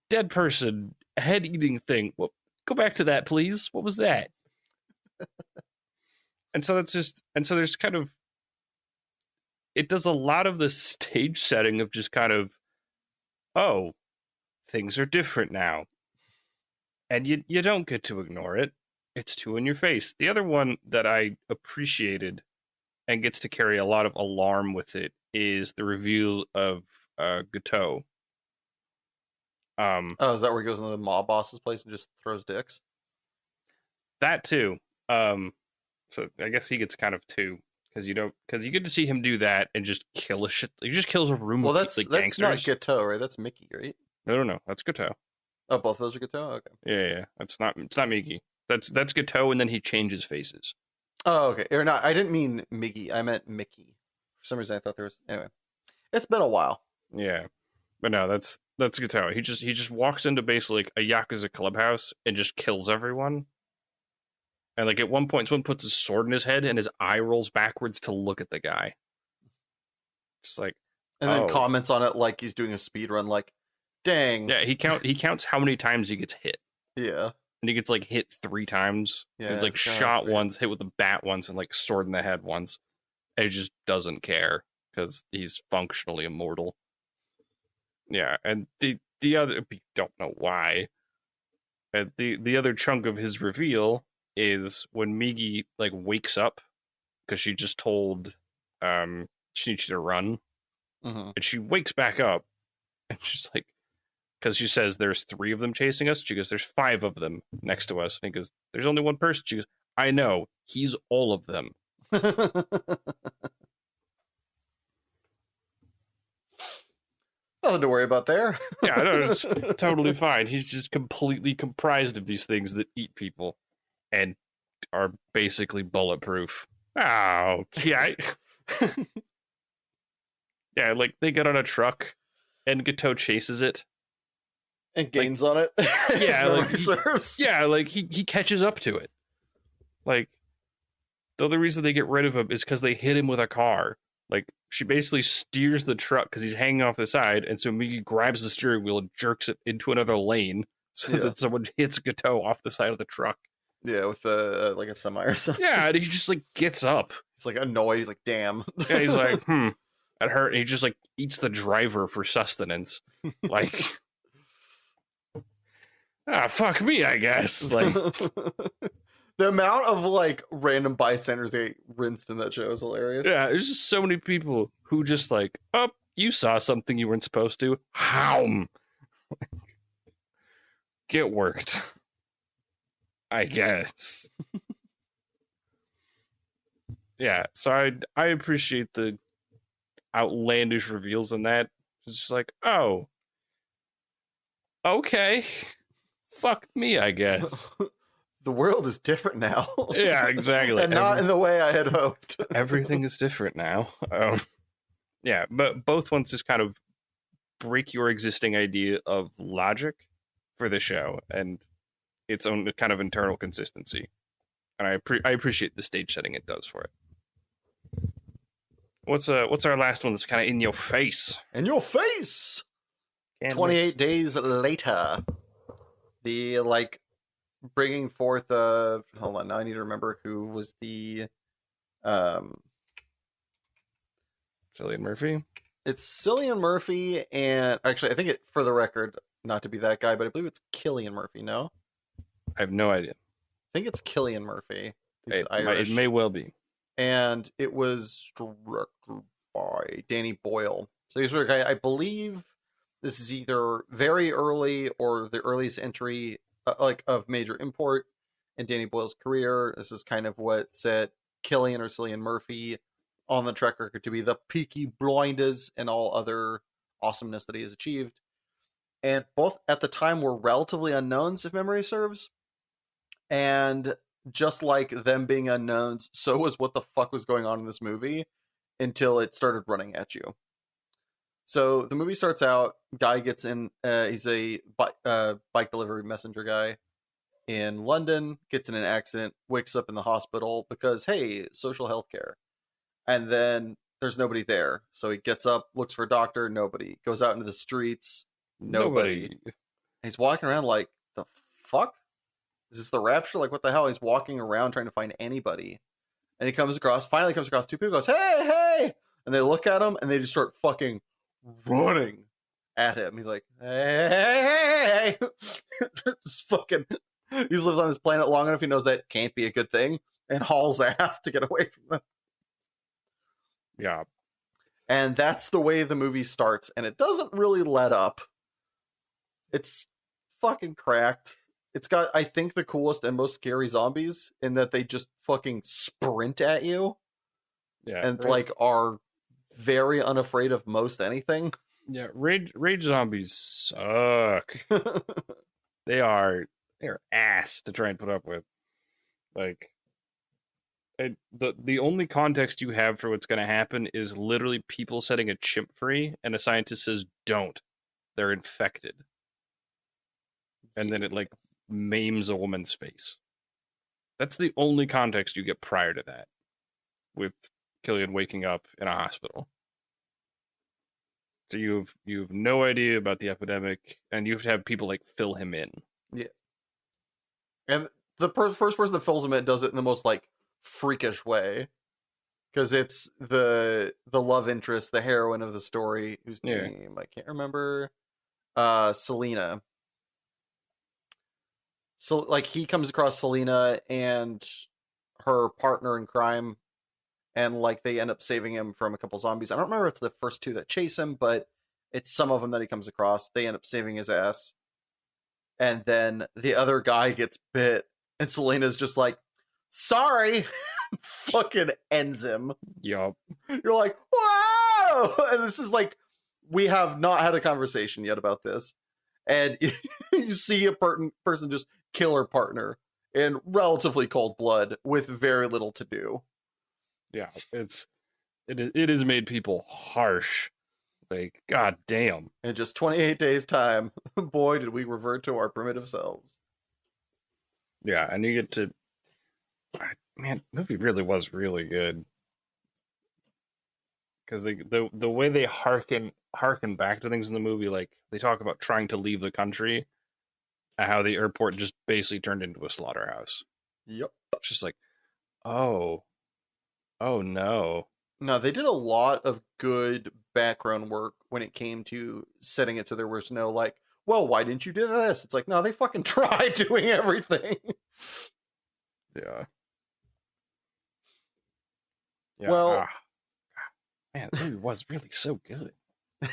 dead person, head eating thing. Well, go back to that, please. What was that? And so there's kind of, it does a lot of the stage setting of just kind of, oh, things are different now. And you don't get to ignore it. It's too in your face. The other one that I appreciated and gets to carry a lot of alarm with it is the reveal of Gateau. Oh, is that where he goes into the mob boss's place and just throws dicks? That too. So I guess he gets kind of two because you get to see him do that and just kill a shit. He just kills a room Well, of that's like not gangsters. Gateau, right? That's Mickey, right? No. That's Gateau. Oh, both of those are Gateau? Okay. Yeah. It's not Miggy. That's Gateau, and then he changes faces. Oh, okay. Or not. I didn't mean Miggy. I meant Mickey. For some reason, I thought there was. Anyway, it's been a while. Yeah, but no, that's Gateau. He just walks into basically like a yakuza clubhouse and just kills everyone. And like at one point, someone puts his sword in his head, and his eye rolls backwards to look at the guy. Just like, And then comments on it like he's doing a speed run. Like, dang. Yeah, he counts how many times he gets hit. Yeah. And he gets like hit 3 times. Yeah. It's like shot once, hit with a bat once, and like sword in the head once. And he just doesn't care because he's functionally immortal. Yeah, and the other, we don't know why. The other chunk of his reveal is when Migi like wakes up because she just told she needs you to run, and she wakes back up and she's like, because she says there's 3 of them chasing us. She goes, there's 5 of them next to us. And he goes, there's only one person. She goes, I know, he's all of them. Nothing to worry about there. Yeah, no, it's totally fine. He's just completely comprised of these things that eat people and are basically bulletproof. Oh, yeah. Yeah, like they get on a truck and Gateau chases it. And gains on it. Yeah, like he catches up to it. Like the only reason they get rid of him is because they hit him with a car. Like she basically steers the truck because he's hanging off the side, and so Migi grabs the steering wheel and jerks it into another lane so that someone hits Gateau off the side of the truck. Yeah, with like a semi or something. Yeah, and he just like gets up. He's like annoyed. He's like, damn. Yeah, he's like, that hurt. And he just like eats the driver for sustenance. Like, fuck me, I guess. Like, the amount of like random bystanders they rinsed in that show is hilarious. yeah, there's just so many people who just like, oh, you saw something you weren't supposed to. How? Get worked. I guess. Yeah, so I appreciate the outlandish reveals in that. It's just like, oh, okay. Fuck me, I guess. The world is different now. Yeah, exactly. And not in the way I had hoped. Everything is different now. Yeah, but both ones just kind of break your existing idea of logic for the show and its own kind of internal consistency. And I appreciate the stage setting it does for it. What's our last one that's kind of in your face? In your face! 28 days later. The, like, bringing forth hold on, now I need to remember who was the Cillian Murphy. It's Cillian Murphy, and actually I think it, for the record, not to be that guy, but I believe it's Cillian Murphy. No, I have no idea. think it's Cillian Murphy. He's It Irish. may well be. And it was directed by Danny Boyle. So he's I believe this is either very early or the earliest entry of major import in Danny Boyle's career. This is kind of what set Cillian Murphy on the track record to be the Peaky Blinders and all other awesomeness that he has achieved. And both at the time were relatively unknowns, if memory serves. And just like them being unknowns, so was what the fuck was going on in this movie until it started running at you. So the movie starts out, guy gets in, he's a bike delivery messenger guy in London, gets in an accident, wakes up in the hospital because, hey, social health care. And then there's nobody there. So he gets up, looks for a doctor, nobody. Goes out into the streets, nobody. He's walking around like, the fuck? Is this the rapture? Like, what the hell? He's walking around trying to find anybody. And he finally comes across two people, goes, hey, hey! And they look at him, and they just start fucking running at him. He's like, hey, hey, hey! Just fucking, he's lived on this planet long enough, he knows that can't be a good thing, and hauls ass to get away from them. Yeah. And that's the way the movie starts, and it doesn't really let up. It's fucking cracked. It's got, I think, the coolest and most scary zombies in that they just fucking sprint at you. Yeah. And like are very unafraid of most anything. Yeah, rage zombies suck. They're ass to try and put up with. Like, the only context you have for what's going to happen is literally people setting a chimp free, and a scientist says, "Don't. They're infected," and then it like maims a woman's face. That's the only context you get prior to that, with Cillian waking up in a hospital. So you have no idea about the epidemic, and you have to have people like fill him in. Yeah, and the first person that fills him in does it in the most like freakish way, because it's the love interest, the heroine of the story, whose name I can't remember. Selena. So like he comes across Selena and her partner in crime, and like they end up saving him from a couple zombies. I don't remember if it's the first two that chase him, but it's some of them that he comes across. They end up saving his ass, and then the other guy gets bit, and Selena's just like, "Sorry," fucking ends him. Yup. You're like, "Whoa!" And this is like, we have not had a conversation yet about this, and you see a person just kill her partner in relatively cold blood with very little to do. Yeah, it has made people harsh. Like, god damn. In just 28 days' time, boy, did we revert to our primitive selves. Yeah, and you get to, man, the movie really was really good. Because the way they harken back to things in the movie, like they talk about trying to leave the country, and how the airport just basically turned into a slaughterhouse. Yep. It's just like, oh no. No, they did a lot of good background work when it came to setting it so there was no like, well, why didn't you do this? It's like, no, they fucking tried doing everything. Yeah. Well, man, the movie was really so good. I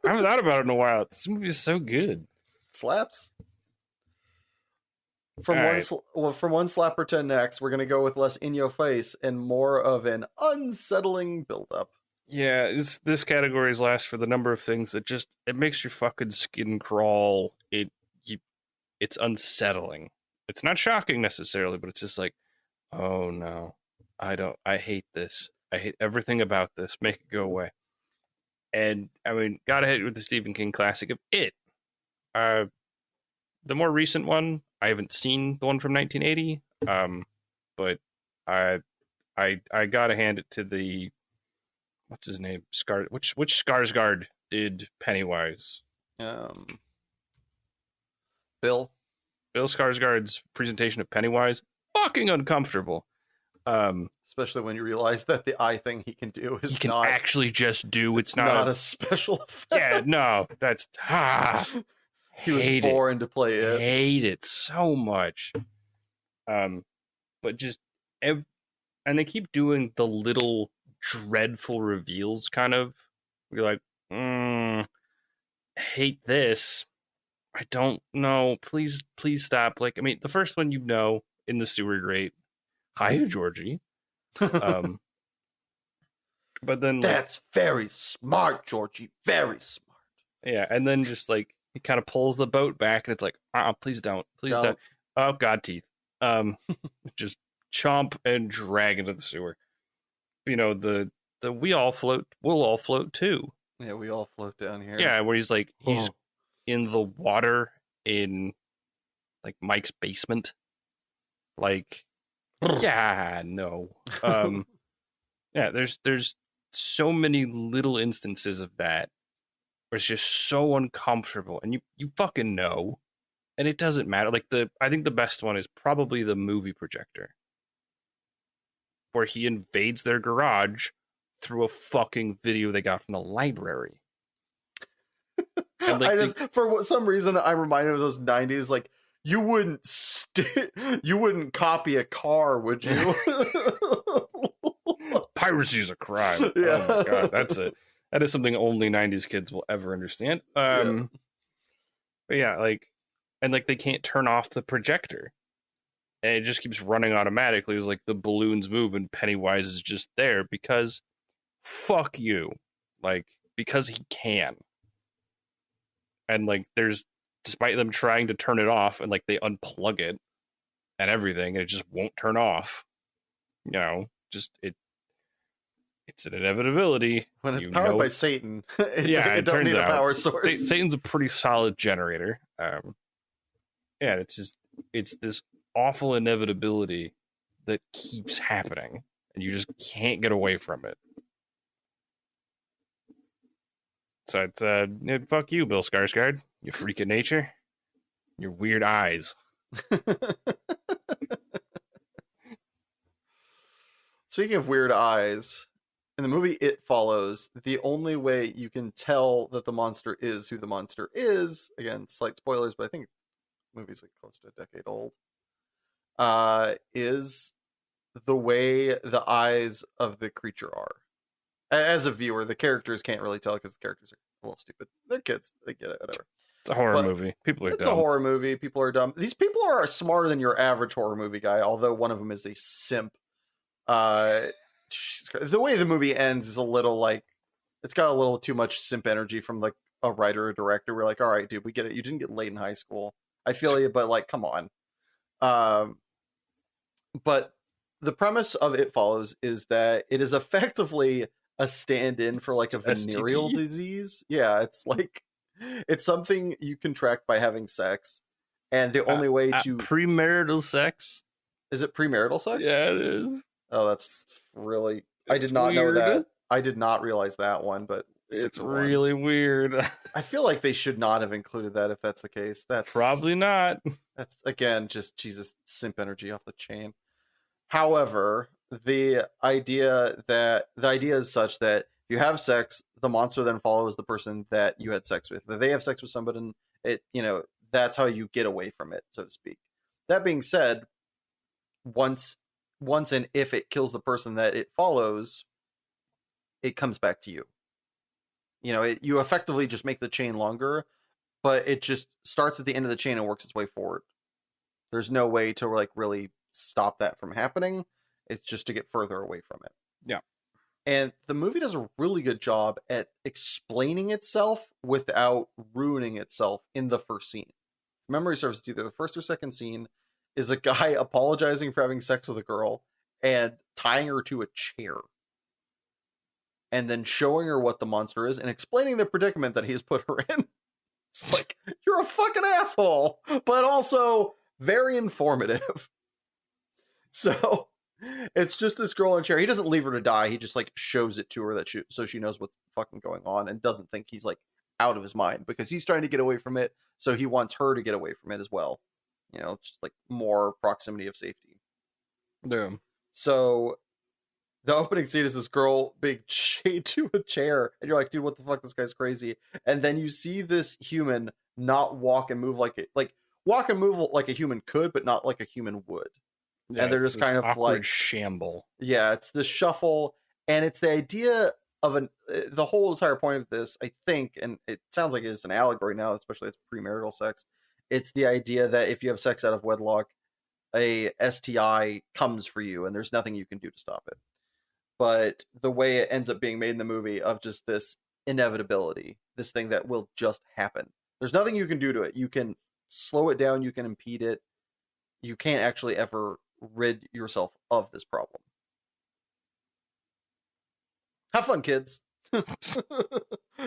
haven't thought about it in a while. This movie is so good. Slaps. From one slapper to next, we're gonna go with less in your face and more of an unsettling buildup. Yeah, this category is last for the number of things that just it makes your fucking skin crawl. It's unsettling. It's not shocking necessarily, but it's just like, oh no, I hate this. I hate everything about this. Make it go away. And I mean, gotta hit with the Stephen King classic of It. The more recent one, I haven't seen the one from 1980. But I gotta hand it to the, what's his name? Which Skarsgård did Pennywise? Bill Skarsgård's presentation of Pennywise, fucking uncomfortable. Especially when you realize that the eye thing he can do is he can not actually just do. It's not a special effect. Yeah, no, that's he was born to play it. Hate it so much. Um, but just ev- and they keep doing the little dreadful reveals, kind of. You're like, hate this. I don't know. Please stop. Like, I mean, the first one, in the sewer grate. Hi, Georgie. Um, but then like, That's very smart, Georgie. Very smart. yeah, and then just like he kind of pulls the boat back, and it's like, please don't. Don't. Oh God, teeth. Um, just chomp and drag into the sewer. The we'll all float too. Yeah, we all float down here. Yeah, where he's Oh. in the water in like Mike's basement. Like, yeah, no. Yeah, there's so many little instances of that where it's just so uncomfortable, and you fucking know, and it doesn't matter. Like I think the best one is probably the movie projector, where he invades their garage through a fucking video they got from the library. And like For some reason I'm reminded of those 90s, like you wouldn't you wouldn't copy a car, would you? piracy is a crime. Yeah. Oh my god, that is something only 90s kids will ever understand. Yeah. But yeah, like, and like they can't turn off the projector. And it just keeps running automatically as like the balloons move and Pennywise is just there because fuck you. Like, because he can. And like despite them trying to turn it off and like they unplug it and everything and it just won't turn off. Just it's an inevitability. When it's powered by Satan, it don't turns need out a power source. Satan's a pretty solid generator. Yeah, it's this awful inevitability that keeps happening, and you just can't get away from it. So it's fuck you, Bill Skarsgård, you freak of nature, your weird eyes. Speaking of weird eyes, in the movie It Follows, the only way you can tell that the monster is who the monster is, again, slight spoilers, but I think the movie's like close to a decade old, is the way the eyes of the creature are. As a viewer, the characters can't really tell because the characters are a little stupid. They're kids. They get it, whatever. It's a horror movie. People are dumb. It's a horror movie. People are dumb. These people are smarter than your average horror movie guy, although one of them is a simp. The way the movie ends is a little like, it's got a little too much simp energy from like a writer or director. We're like, all right, dude, we get it. You didn't get laid in high school. I feel you, but like, come on. But the premise of It Follows is that it is effectively a stand-in for like a venereal STD? disease. Yeah, it's like, it's something you contract by having sex, and the only way to premarital sex. Is it premarital sex? Yeah, it is. Oh, that's really. I did not know that. I did not realize that one, but it's really weird. I feel like they should not have included that if that's the case. That's probably not. That's again just Jesus simp energy off the chain. However, the idea is such that if you have sex, the monster then follows the person that you had sex with. If they have sex with somebody, that's how you get away from it, so to speak. That being said, once and if it kills the person that it follows, it comes back to you. You effectively just make the chain longer, but it just starts at the end of the chain and works its way forward. There's no way to like really stop that from happening. It's just to get further away from it. Yeah. And the movie does a really good job at explaining itself without ruining itself in the first scene. Memory serves, it's either the first or second scene is a guy apologizing for having sex with a girl and tying her to a chair. And then showing her what the monster is and explaining the predicament that he's put her in. It's like, you're a fucking asshole, but also very informative. So it's just this girl in a chair. He doesn't leave her to die. He just like shows it to her so she knows what's fucking going on and doesn't think he's like out of his mind because he's trying to get away from it. So he wants her to get away from it as well. Just like more proximity of safety. Yeah. So the opening scene is this girl being chained to a chair, and you're like, dude, what the fuck? This guy's crazy. And then you see this human not walk and move like a human could, but not like a human would. Yeah, and they're it's just this kind of awkward like, shamble. yeah, it's the shuffle, and it's the idea of the whole entire point of this, I think, and it sounds like it's an allegory now, especially it's premarital sex. It's the idea that if you have sex out of wedlock, a STI comes for you, and there's nothing you can do to stop it. But the way it ends up being made in the movie of just this inevitability, this thing that will just happen. There's nothing you can do to it. You can slow it down, you can impede it. You can't actually ever rid yourself of this problem. Have fun, kids.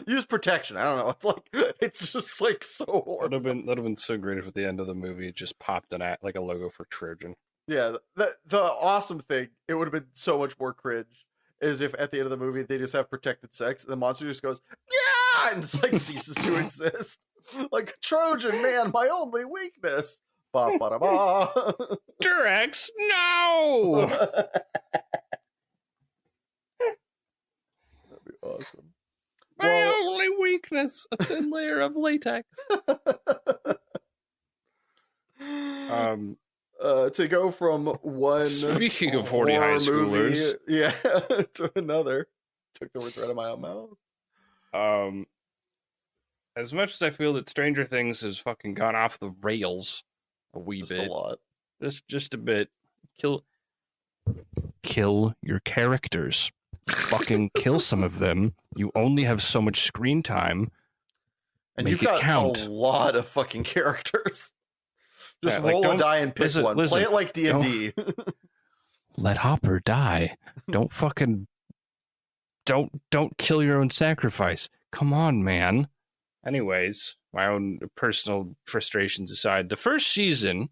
Use protection. I don't know. It's like, it's just like so horrible. That'd have been so great if at the end of the movie it just popped like a logo for Trojan. Yeah, the awesome thing, it would have been so much more cringe, is if at the end of the movie they just have protected sex and the monster just goes, yeah, and it's like ceases to exist. Like, Trojan, man, my only weakness. Ba ba da ba. Durex, no! That'd be awesome. My only weakness, a thin layer of latex. To go from one Speaking of horny high schoolers, yeah, to another, took the words right out of my own mouth. As much as I feel that Stranger Things has fucking gone off the rails a wee Just bit, a lot. just a bit, kill your characters. Fucking kill some of them. You only have so much screen time. And Make you've it got count. a lot of fucking characters. Just Yeah, roll a die and pick one. listen, Play it like D&D. Let Hopper die. Don't fucking don't kill your own sacrifice. Come on, man. Anyways, my own personal frustrations aside, the first season,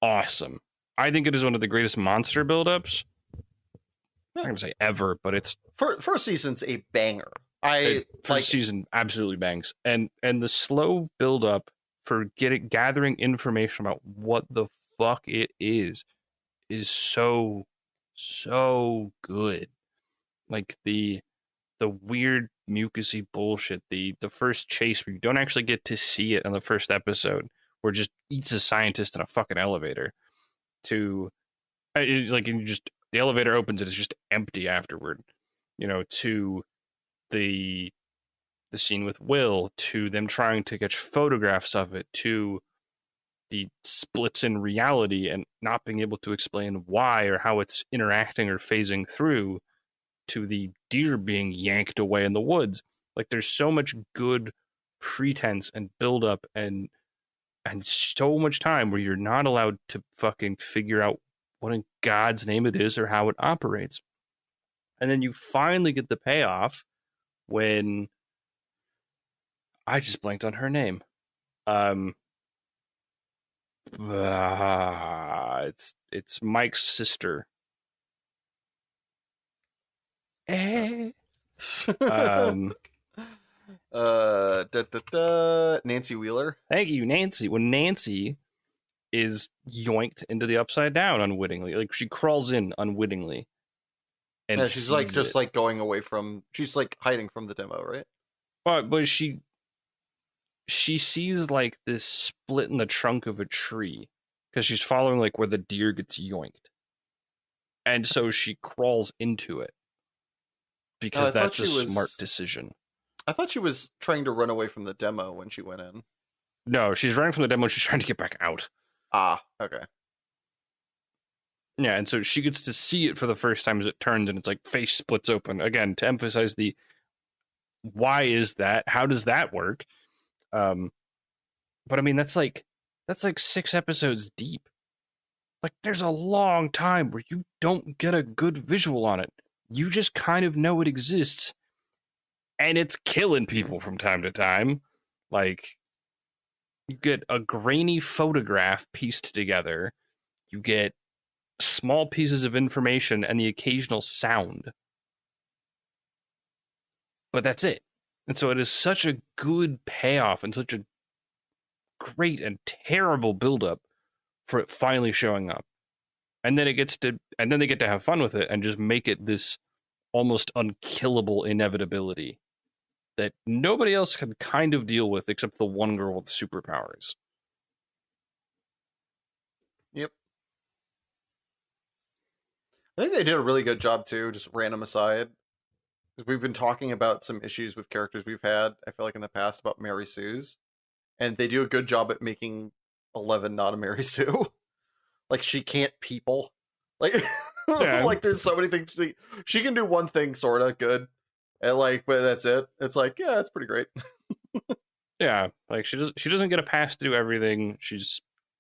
awesome. I think it is one of the greatest monster buildups. I'm not gonna say ever, but it's First season's a banger. First season absolutely bangs, and the slow build up for gathering information about what the fuck it is so good. Like the weird mucusy bullshit, the first chase where you don't actually get to see it in the first episode, where it just eats a scientist in a fucking elevator. And you just, the elevator opens and it's just empty afterward. To the scene with Will, to them trying to get photographs of it, to the splits in reality and not being able to explain why or how it's interacting or phasing through, to the deer being yanked away in the woods. Like, there's so much good pretense and build up and so much time where you're not allowed to fucking figure out what in God's name it is or how it operates. And then you finally get the payoff when I just blanked on her name. It's Mike's sister. Nancy Wheeler. Thank you, Nancy. When Nancy is yoinked into the upside down unwittingly, like she crawls in unwittingly, and yeah, she's like just it. like going away from. She's like hiding from the demo, right? But she sees like this split in the trunk of a tree because she's following like where the deer gets yoinked, and so she crawls into it because that's a smart decision. I thought she was trying to run away from the demo when she went in. No, she's running from the demo. She's trying to get back out. Ah, okay. Yeah, and so she gets to see it for the first time as it turns, and it's like face splits open again to emphasize the why is that? How does that work? But I mean, that's like 6 episodes deep. Like, there's a long time where you don't get a good visual on it. You just kind of know it exists, and it's killing people from time to time. Like, you get a grainy photograph pieced together. You get small pieces of information and the occasional sound. But that's it. And so it is such a good payoff and such a great and terrible buildup for it finally showing up. And then they get to have fun with it and just make it this almost unkillable inevitability that nobody else can kind of deal with except the one girl with superpowers. Yep. I think they did a really good job too. Just random aside, 'cause we've been talking about some issues with characters we've had. I feel like in the past about Mary Sue's, and they do a good job at making 11 not a Mary Sue. Like she can't people. Like Yeah, like there's so many things she can do one thing sorta good. And like but that's it. It's like, yeah, that's pretty great. yeah. Like she doesn't get a pass to do everything.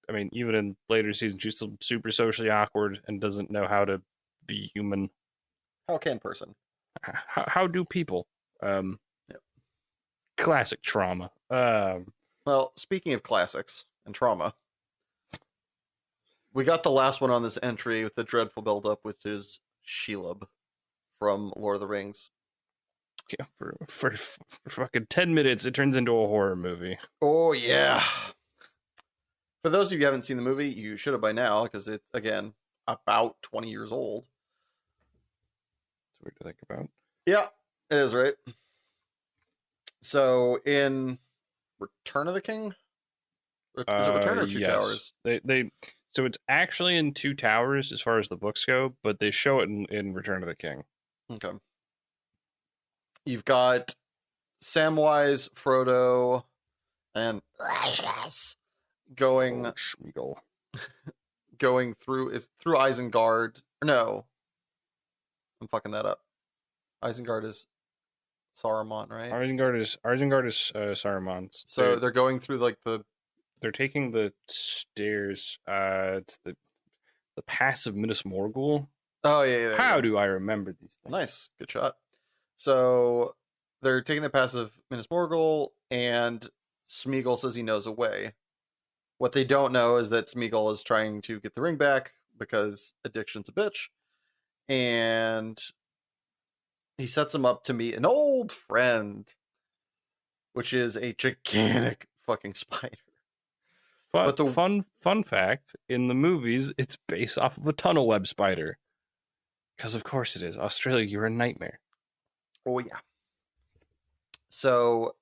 I mean, even in later seasons, she's still super socially awkward and doesn't know how to be human. How can person? How do people? Um, Yep. Classic trauma. Well, speaking of classics and trauma, we got the last one on this entry with the dreadful buildup, which is Shelob from Lord of the Rings. Yeah, for fucking 10 minutes, it turns into a horror movie. Oh yeah. For those of you who haven't seen the movie, you should have by now, because it's again about 20 years old. It's weird to think about. Yeah, it is, right? So in Return of the King? Is it Return or Two Yes. Towers? So it's actually in Two Towers as far as the books go, but they show it in Return of the King. Okay. You've got Samwise, Frodo, and going Schmeagol. going through Isengard. No, I'm fucking that up. Isengard is Saruman, right? Isengard is Saruman's. So they're going through like They're taking the stairs. It's the pass of Minas Morgul. Oh yeah. How do I remember these things? Nice, good shot. So they're taking the pass of Minas Morgul, and Smeagol says he knows a way. What they don't know is that Smeagol is trying to get the ring back because addiction's a bitch, and he sets him up to meet an old friend, which is a gigantic fucking spider. But the fun fact, in the movies, it's based off of a tunnel web spider. Because of course it is. Australia, you're a nightmare. Oh yeah. So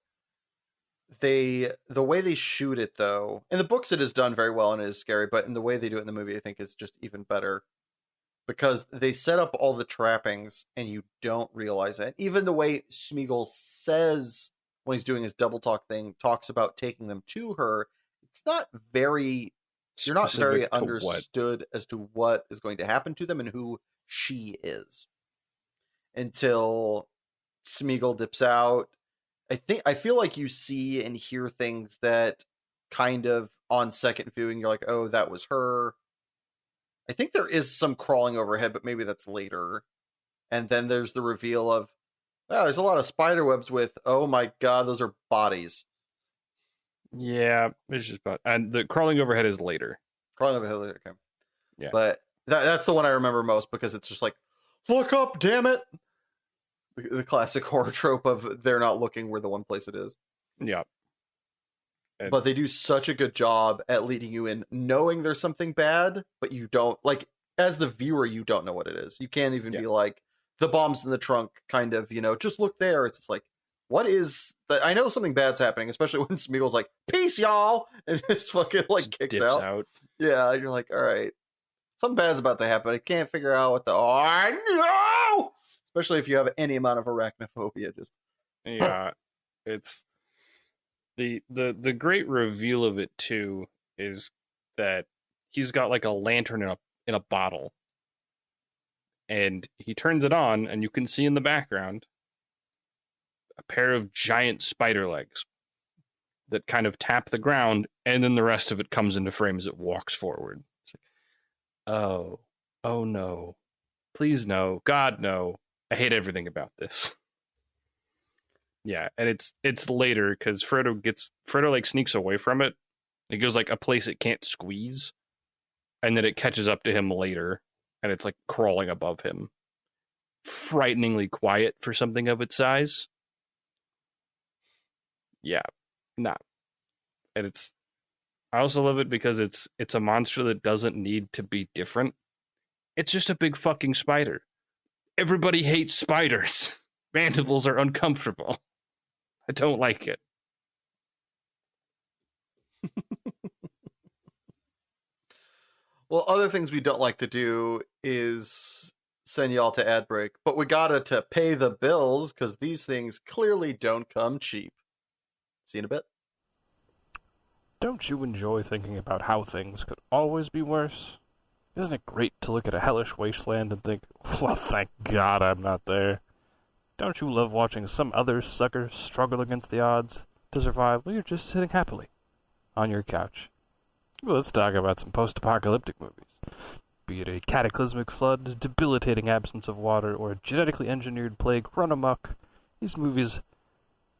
the way they shoot it though, in the books it is done very well and it is scary, but in the way they do it in the movie, I think is just even better. Because they set up all the trappings and you don't realize that. Even the way Smeagol says when he's doing his double talk thing, talks about taking them to her, it's not very you're not very understood as to what is going to happen to them and who she is. Until Smeagol dips out. I feel like you see and hear things that kind of on second viewing, you're like, oh, that was her. I think there is some crawling overhead, but maybe that's later. And then there's the reveal of, wow, there's a lot of spider webs with, oh my god, those are bodies. Yeah, it's just about, and the crawling overhead is later. Crawling overhead later, okay. Yeah. But that's the one I remember most because it's just like, look up, damn it! The classic horror trope of they're not looking where the one place it is. Yeah. But they do such a good job at leading you in, knowing there's something bad, but you don't, like, as the viewer, you don't know what it is. You can't even be like, the bomb's in the trunk, kind of, just look there. It's just like, what is that? I know something bad's happening, especially when Smeagol's like, peace, y'all! And just fucking, like, just kicks out. Yeah, you're like, all right. Something bad's about to happen. I can't figure out what no! Especially if you have any amount of arachnophobia. Just yeah, it's the great reveal of it too is that he's got like a lantern in a bottle, and he turns it on, and you can see in the background a pair of giant spider legs that kind of tap the ground, and then the rest of it comes into frame as it walks forward. It's like, oh no, please no, God no. I hate everything about this. Yeah, and it's later because Frodo like sneaks away from it. It goes like a place it can't squeeze, and then it catches up to him later, and it's like crawling above him. Frighteningly quiet for something of its size. Yeah, nah. And I also love it because it's a monster that doesn't need to be different. It's just a big fucking spider. Everybody hates spiders. Mandibles are uncomfortable. I don't like it. Well, other things we don't like to do is send y'all to ad break, but we gotta to pay the bills because these things clearly don't come cheap. See you in a bit. Don't you enjoy thinking about how things could always be worse? Isn't it great to look at a hellish wasteland and think, well, thank God I'm not there? Don't you love watching some other sucker struggle against the odds to survive while you're just sitting happily on your couch? Let's talk about some post-apocalyptic movies. Be it a cataclysmic flood, debilitating absence of water, or a genetically engineered plague run amok, these movies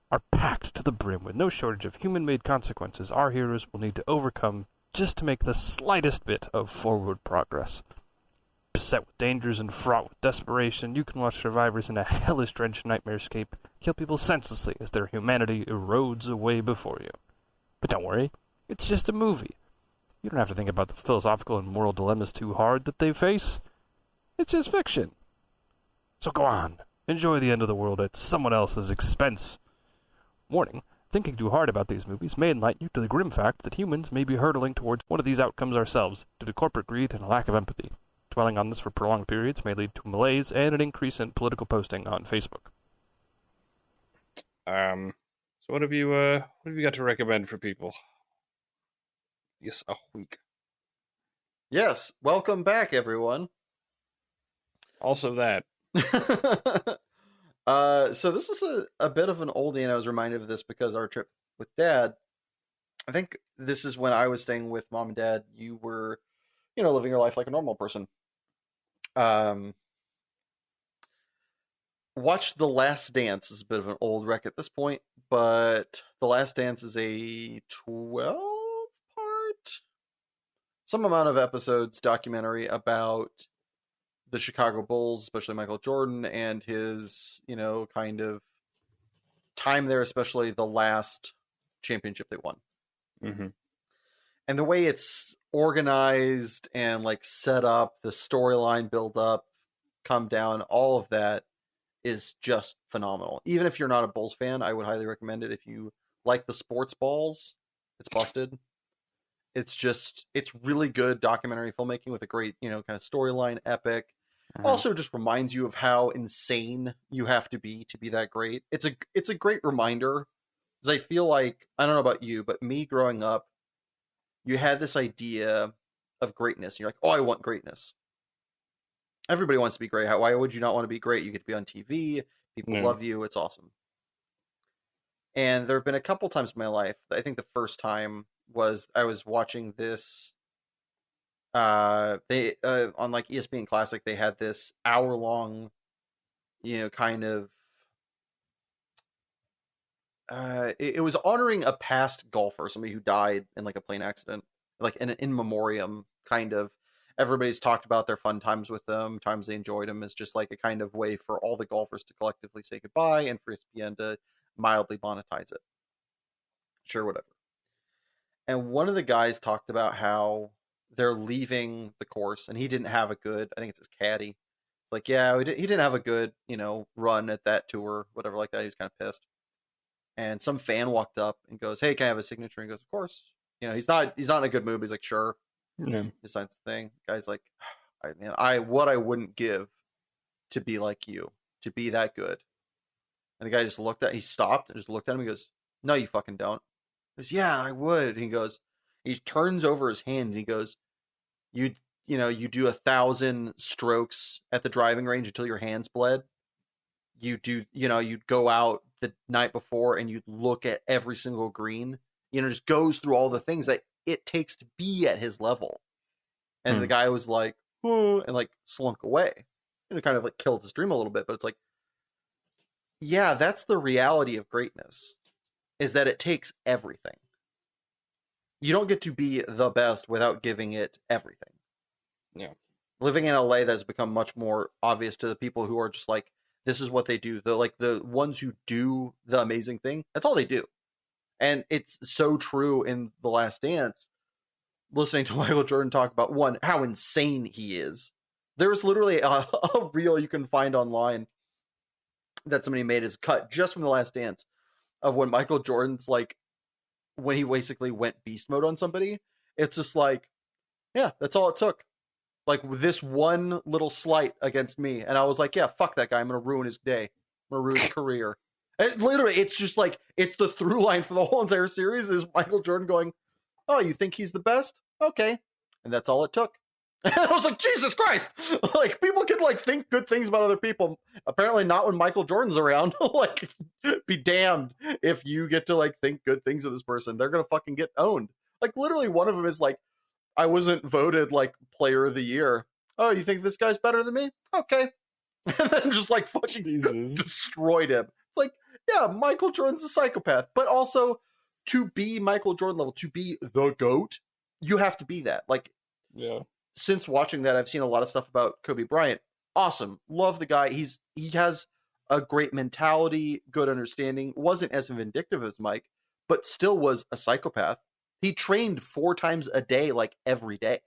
are packed to the brim with no shortage of human-made consequences our heroes will need to overcome just to make the slightest bit of forward progress. Beset with dangers and fraught with desperation, you can watch survivors in a hellish-drenched nightmarescape kill people senselessly as their humanity erodes away before you. But don't worry, it's just a movie. You don't have to think about the philosophical and moral dilemmas too hard that they face. It's just fiction. So go on, enjoy the end of the world at someone else's expense. Warning, thinking too hard about these movies may enlighten you to the grim fact that humans may be hurtling towards one of these outcomes ourselves due to corporate greed and a lack of empathy. Dwelling on this for prolonged periods may lead to malaise and an increase in political posting on Facebook. So what have you got to recommend for people? Yes, a week. Yes, welcome back, everyone. Also that. So this is a bit of an oldie, and I was reminded of this because our trip with Dad, I think this is when I was staying with Mom and Dad. You were, living your life like a normal person. Watch The Last Dance is a bit of an old wreck at this point, but The Last Dance is a 12-part, some amount of episodes documentary about the Chicago Bulls, especially Michael Jordan and his, kind of time there, especially the last championship they won. Mm-hmm. And the way it's organized and like set up, the storyline build up, come down, all of that is just phenomenal. Even if you're not a Bulls fan, I would highly recommend it. If you like the sports balls, it's busted. It's really good documentary filmmaking with a great, kind of storyline, epic. Mm-hmm. Also just reminds you of how insane you have to be that great. It's a great reminder, because I feel like, I don't know about you, but me growing up, you had this idea of greatness. You're like, oh, I want greatness. Everybody wants to be great. Why would you not want to be great? You get to be on TV. People love you. It's awesome. And there have been a couple times in my life. I think the first time was I was watching this. They on like ESPN Classic, they had this hour-long, kind of. It was honoring a past golfer, somebody who died in like a plane accident, like an in memoriam kind of. Everybody's talked about their fun times with them, times they enjoyed them, as just like a kind of way for all the golfers to collectively say goodbye and for ESPN to mildly monetize it. Sure, whatever. And one of the guys talked about how they're leaving the course, and he didn't have a good, I think it's his caddy. It's like, yeah, he didn't have a good, run at that tour, whatever like that. He was kind of pissed. And some fan walked up and goes, "Hey, can I have a signature?" And he goes, "Of course." He's not in a good mood. But he's like, "Sure." Yeah. He signs the thing. The guy's like, what I wouldn't give to be like you, to be that good. And the guy just he stopped and just looked at him and goes, "No, you fucking don't." He goes, "Yeah, I would." And he turns over his hand and he goes, you do 1,000 strokes at the driving range until your hands bled. You do, you'd go out the night before and you'd look at every single green, just goes through all the things that it takes to be at his level. And the guy was like, oh, and like slunk away. And it kind of like killed his dream a little bit, but it's like, yeah, that's the reality of greatness, is that it takes everything. You don't get to be the best without giving it everything. Yeah. Living in LA, that's become much more obvious to the people who are just like, this is what they do. The ones who do the amazing thing, that's all they do. And it's so true in The Last Dance. Listening to Michael Jordan talk about, one, how insane he is. There's literally a reel you can find online that somebody made as cut just from The Last Dance of when Michael Jordan's like, when he basically went beast mode on somebody. It's just like, yeah, that's all it took. Like this one little slight against me, and I was like, yeah, fuck that guy. I'm gonna ruin his day. I'm gonna ruin his career. And literally, it's just like it's the through line for the whole entire series is Michael Jordan going, "Oh, you think he's the best? Okay," and that's all it took. And I was like, Jesus Christ! Like people can like think good things about other people. Apparently, not when Michael Jordan's around. Like, be damned if you get to like think good things of this person. They're gonna fucking get owned. Like literally, one of them is like, I wasn't voted like player of the year. Oh, you think this guy's better than me? Okay. And then just like fucking destroyed him. It's like, yeah, Michael Jordan's a psychopath. But also, to be Michael Jordan level, to be the GOAT, you have to be that. Like, Yeah. Since watching that, I've seen a lot of stuff about Kobe Bryant. Awesome. Love the guy. He has a great mentality, good understanding. Wasn't as vindictive as Mike, but still was a psychopath. He trained 4 times a day, like every day.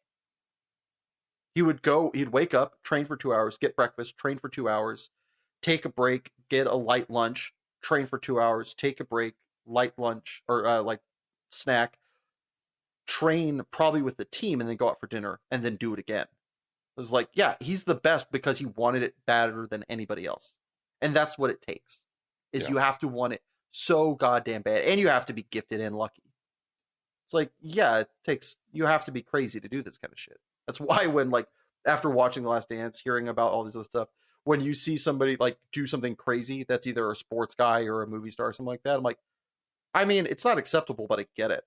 He'd wake up, train for 2 hours, get breakfast, train for 2 hours, take a break, get a light lunch, train for 2 hours, take a break, light lunch, or like snack, train probably with the team, and then go out for dinner, and then do it again. It was like, yeah, he's the best because he wanted it better than anybody else. And that's what it takes, is you have to want it so goddamn bad, and you have to be gifted and lucky. It's like, yeah, you have to be crazy to do this kind of shit. That's why when, like, after watching The Last Dance, hearing about all this other stuff, when you see somebody, like, do something crazy that's either a sports guy or a movie star or something like that, I'm like, I mean, it's not acceptable, but I get it.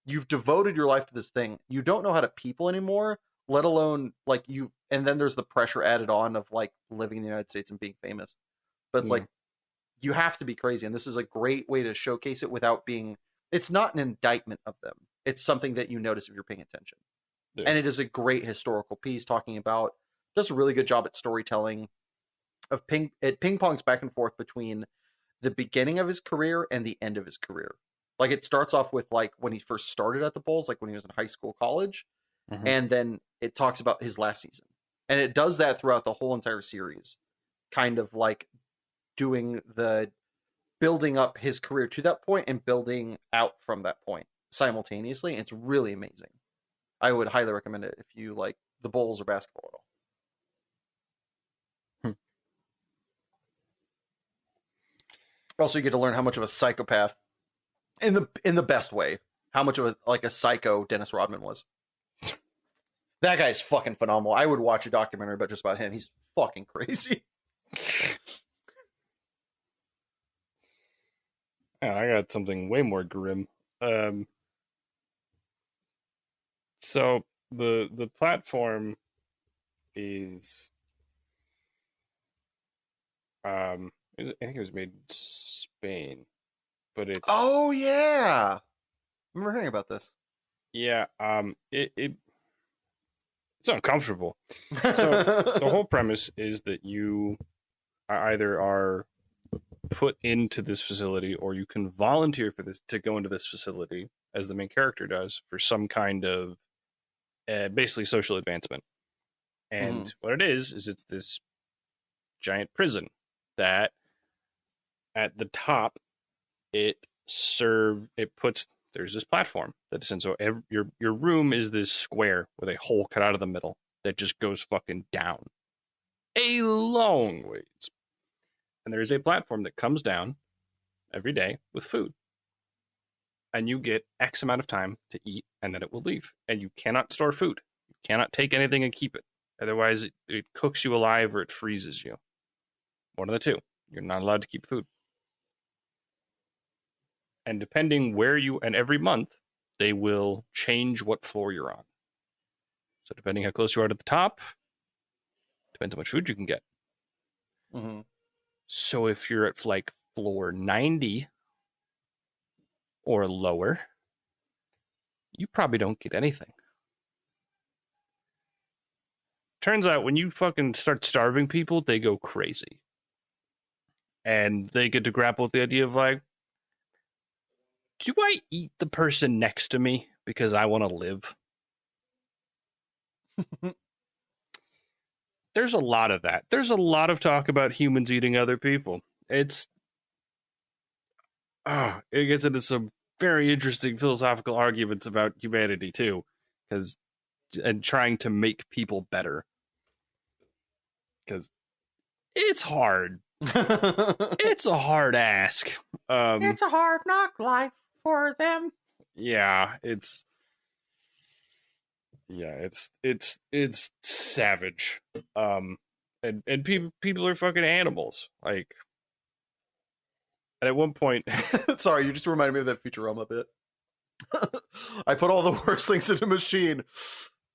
You've devoted your life to this thing. You don't know how to people anymore, let alone, like, and then there's the pressure added on of, like, living in the United States and being famous. But it's like, you have to be crazy, and this is a great way to showcase it without being, it's not an indictment of them. It's something that you notice if you're paying attention. Yeah. And it is a great historical piece talking about just a really good job at storytelling of it ping-pongs back and forth between the beginning of his career and the end of his career. Like, it starts off with, like, when he first started at the Bulls, like when he was in high school, college, and then it talks about his last season. And it does that throughout the whole entire series, kind of like building up his career to that point and building out from that point simultaneously. It's really amazing. I would highly recommend it if you like the Bulls or basketball at all. Also, you get to learn how much of a psychopath, in the best way, how much of a psycho Dennis Rodman was. That guy's fucking phenomenal. I would watch a documentary about him. He's fucking crazy. Yeah, I got something way more grim. So the platform is I think it was made in Spain, but it's oh yeah, I remember hearing about this. Yeah, it's uncomfortable. So the whole premise is that you either are put into this facility or you can volunteer for this to go into this facility, as the main character does, for some kind of basically social advancement. And what it is it's this giant prison that at the top there's this platform that's in, so your room is this square with a hole cut out of the middle that just goes fucking down a long ways. And there is a platform that comes down every day with food. And you get X amount of time to eat, and then it will leave. And you cannot store food. You cannot take anything and keep it. Otherwise, it cooks you alive or it freezes you. One of the two. You're not allowed to keep food. And depending and every month, they will change what floor you're on. So depending how close you are to the top, depends how much food you can get. So if you're at like floor 90 or lower, you probably don't get anything. Turns out when you fucking start starving people, they go crazy. And they get to grapple with the idea of like, do I eat the person next to me because I want to live? There's a lot of that. There's a lot of talk about humans eating other people. It gets into some very interesting philosophical arguments about humanity too, because and trying to make people better, because it's hard. It's a hard ask. It's a hard knock life for them. Yeah, it's savage. And people are fucking animals. Like, and at one point, Sorry, you just reminded me of that Futurama bit. I put all the worst things in a machine.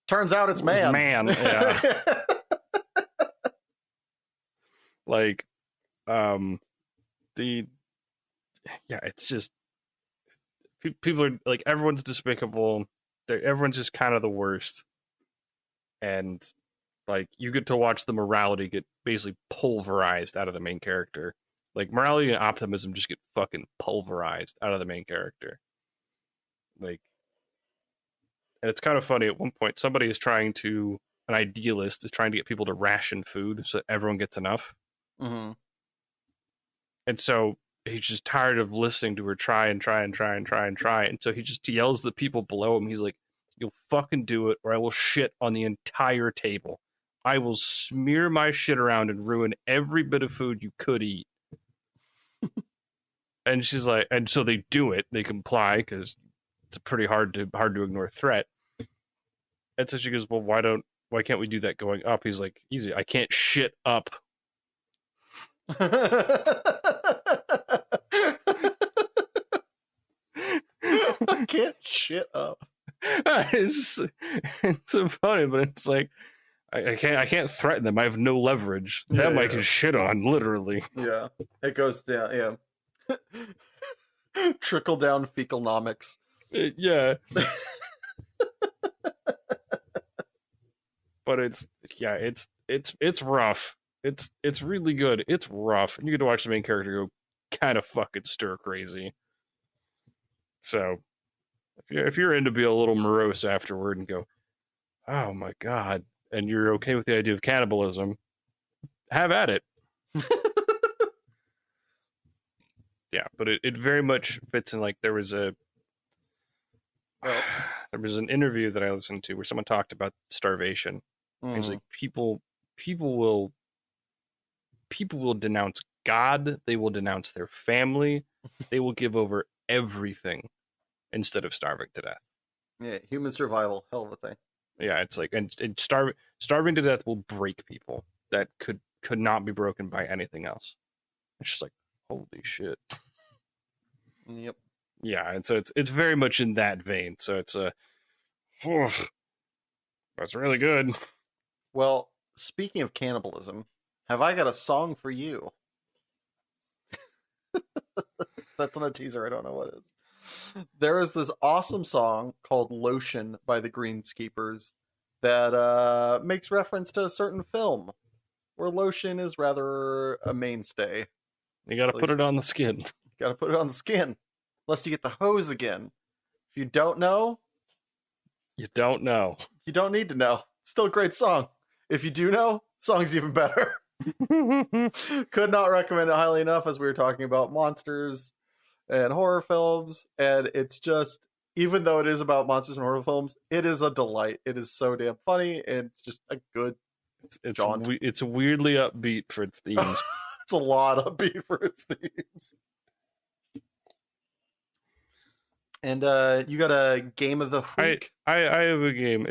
Turns out it's man. Yeah. Like, it's just people are like, everyone's despicable. Everyone's just kind of the worst, and like you get to watch the morality get basically pulverized out of the main character. Like, morality and optimism just get fucking pulverized out of the main character. Like, and it's kind of funny. At one point, an idealist is trying to get people to ration food so that everyone gets enough. Mm-hmm. And so he's just tired of listening to her try. And so he just yells at the people below him. He's like, "You'll fucking do it, or I will shit on the entire table. I will smear my shit around and ruin every bit of food you could eat." And she's like, and so they do it. They comply because it's a pretty hard to ignore threat. And so she goes, "Well, why can't we do that going up?" He's like, "Easy. I can't shit up." I can't shit up. It's so funny, but it's like, I can't threaten them. I have no leverage. Them I can shit on, literally. Yeah, it goes down. Yeah, trickle down fecalnomics. Yeah. But it's rough. It's really good. It's rough, and you get to watch the main character go kind of fucking stir crazy. So if you're into be a little morose afterward and go, "Oh my god," and you're okay with the idea of cannibalism, have at it. Yeah, but it very much fits in. Like, there was an interview that I listened to where someone talked about starvation. And it's like, people will denounce God, they will denounce their family, they will give over everything instead of starving to death. Yeah, human survival, hell of a thing. Yeah, it's like, and starving to death will break people that could not be broken by anything else. It's just like, holy shit. Yep. Yeah, and so it's very much in that vein. So it's that's really good. Well, speaking of cannibalism, have I got a song for you? That's not a teaser. I don't know what it is. There is this awesome song called Lotion by the Greenskeepers that makes reference to a certain film where lotion is rather a mainstay. You got to put it on the skin. Got to put it on the skin, lest you get the hose again. If you don't know, you don't know. You don't need to know. Still a great song. If you do know, song's even better. Could not recommend it highly enough, as we were talking about monsters and horror films. And it's just, even though it is about monsters and horror films, it is a delight. It is so damn funny, and it's just a good jaunt. It's weirdly upbeat for its themes. It's a lot upbeat for its themes. And you got a game of the week? I have a game.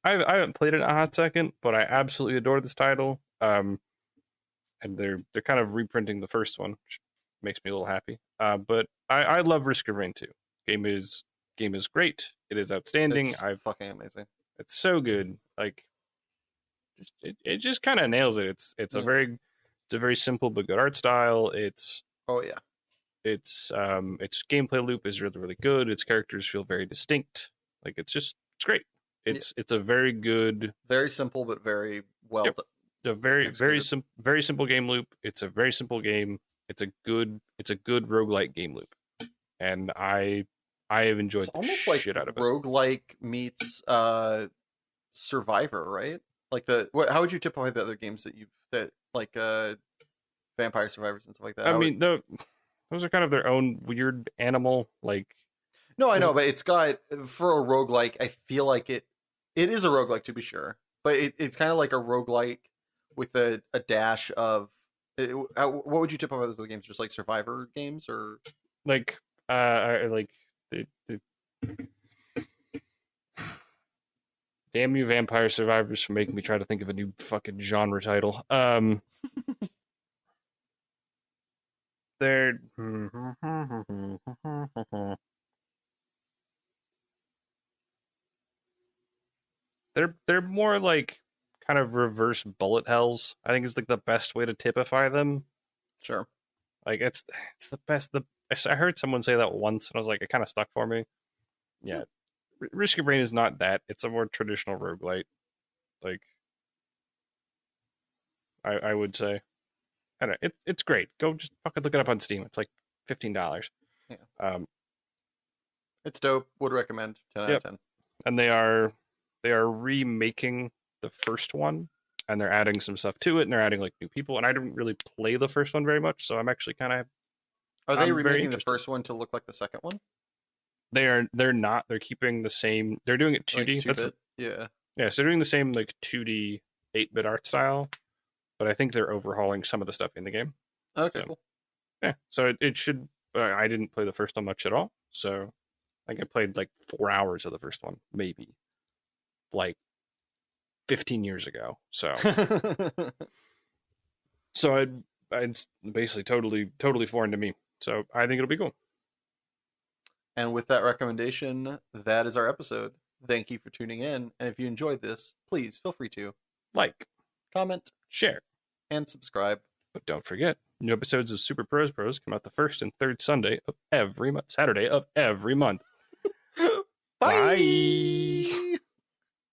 I haven't played it in a hot second, but I absolutely adore this title. And they're kind of reprinting the first one, which makes me a little happy. But I love Risk of Rain 2. Game is great. It is outstanding. It's fucking amazing. It's so good. Like, it just kind of nails it. It's a very simple but good art style. Its gameplay loop is really, really good. Its characters feel very distinct. Like, it's great. It's a very good, very simple but very well done. It's a very simple game loop. It's a very simple game. It's a good roguelike game loop, and I have enjoyed the shit out of it. Roguelike meets Survivor, right? Like how would you typify the other games that Vampire Survivors and stuff like that? I mean, those are kind of their own weird animal, like. No, I know, but it's got, for a roguelike, I feel like it It is a roguelike to be sure, but it's kind of like a roguelike with a dash of. What would you tip over those other games? Just like Survivor games, or Like like the damn you Vampire Survivors for making me try to think of a new fucking genre title. They're they're more like kind of reverse bullet hells. I think is like the best way to typify them. sure. Like it's the best. I heard someone say that once, and I was like, it kind of stuck for me. Yeah, Risk of Rain is not that. It's a more traditional roguelite. Like I would say, I don't know. It's great. Go just fucking look it up on Steam. It's like $15. Yeah. Um, It's dope. Would recommend. 10 out of Yep. 10. and they are remaking the first one, and they're adding some stuff to it, and they're adding like new people. And I didn't really play the first one very much, so I'm actually kind of Are they I'm very remaking the interested. first one to look like the second one? they're not. They're keeping the same. They're doing it 2D. Like 2-bit? Yeah. Yeah, so they're doing the same like 2D 8-bit art style, but I think they're overhauling some of the stuff in the game. Okay, So, cool. yeah, so it should. I didn't play the first one much at all, so I think I played like 4 hours of the first one, maybe, like 15 years ago. So it's basically totally foreign to me. So I think it'll be cool. And with that recommendation, that is our episode. Thank you for tuning in. And if you enjoyed this, please feel free to Like, comment share, and subscribe. but don't forget, new episodes of Super Pros Bros come out the first and third Sunday of every month, Saturday of every month. Bye. Bye.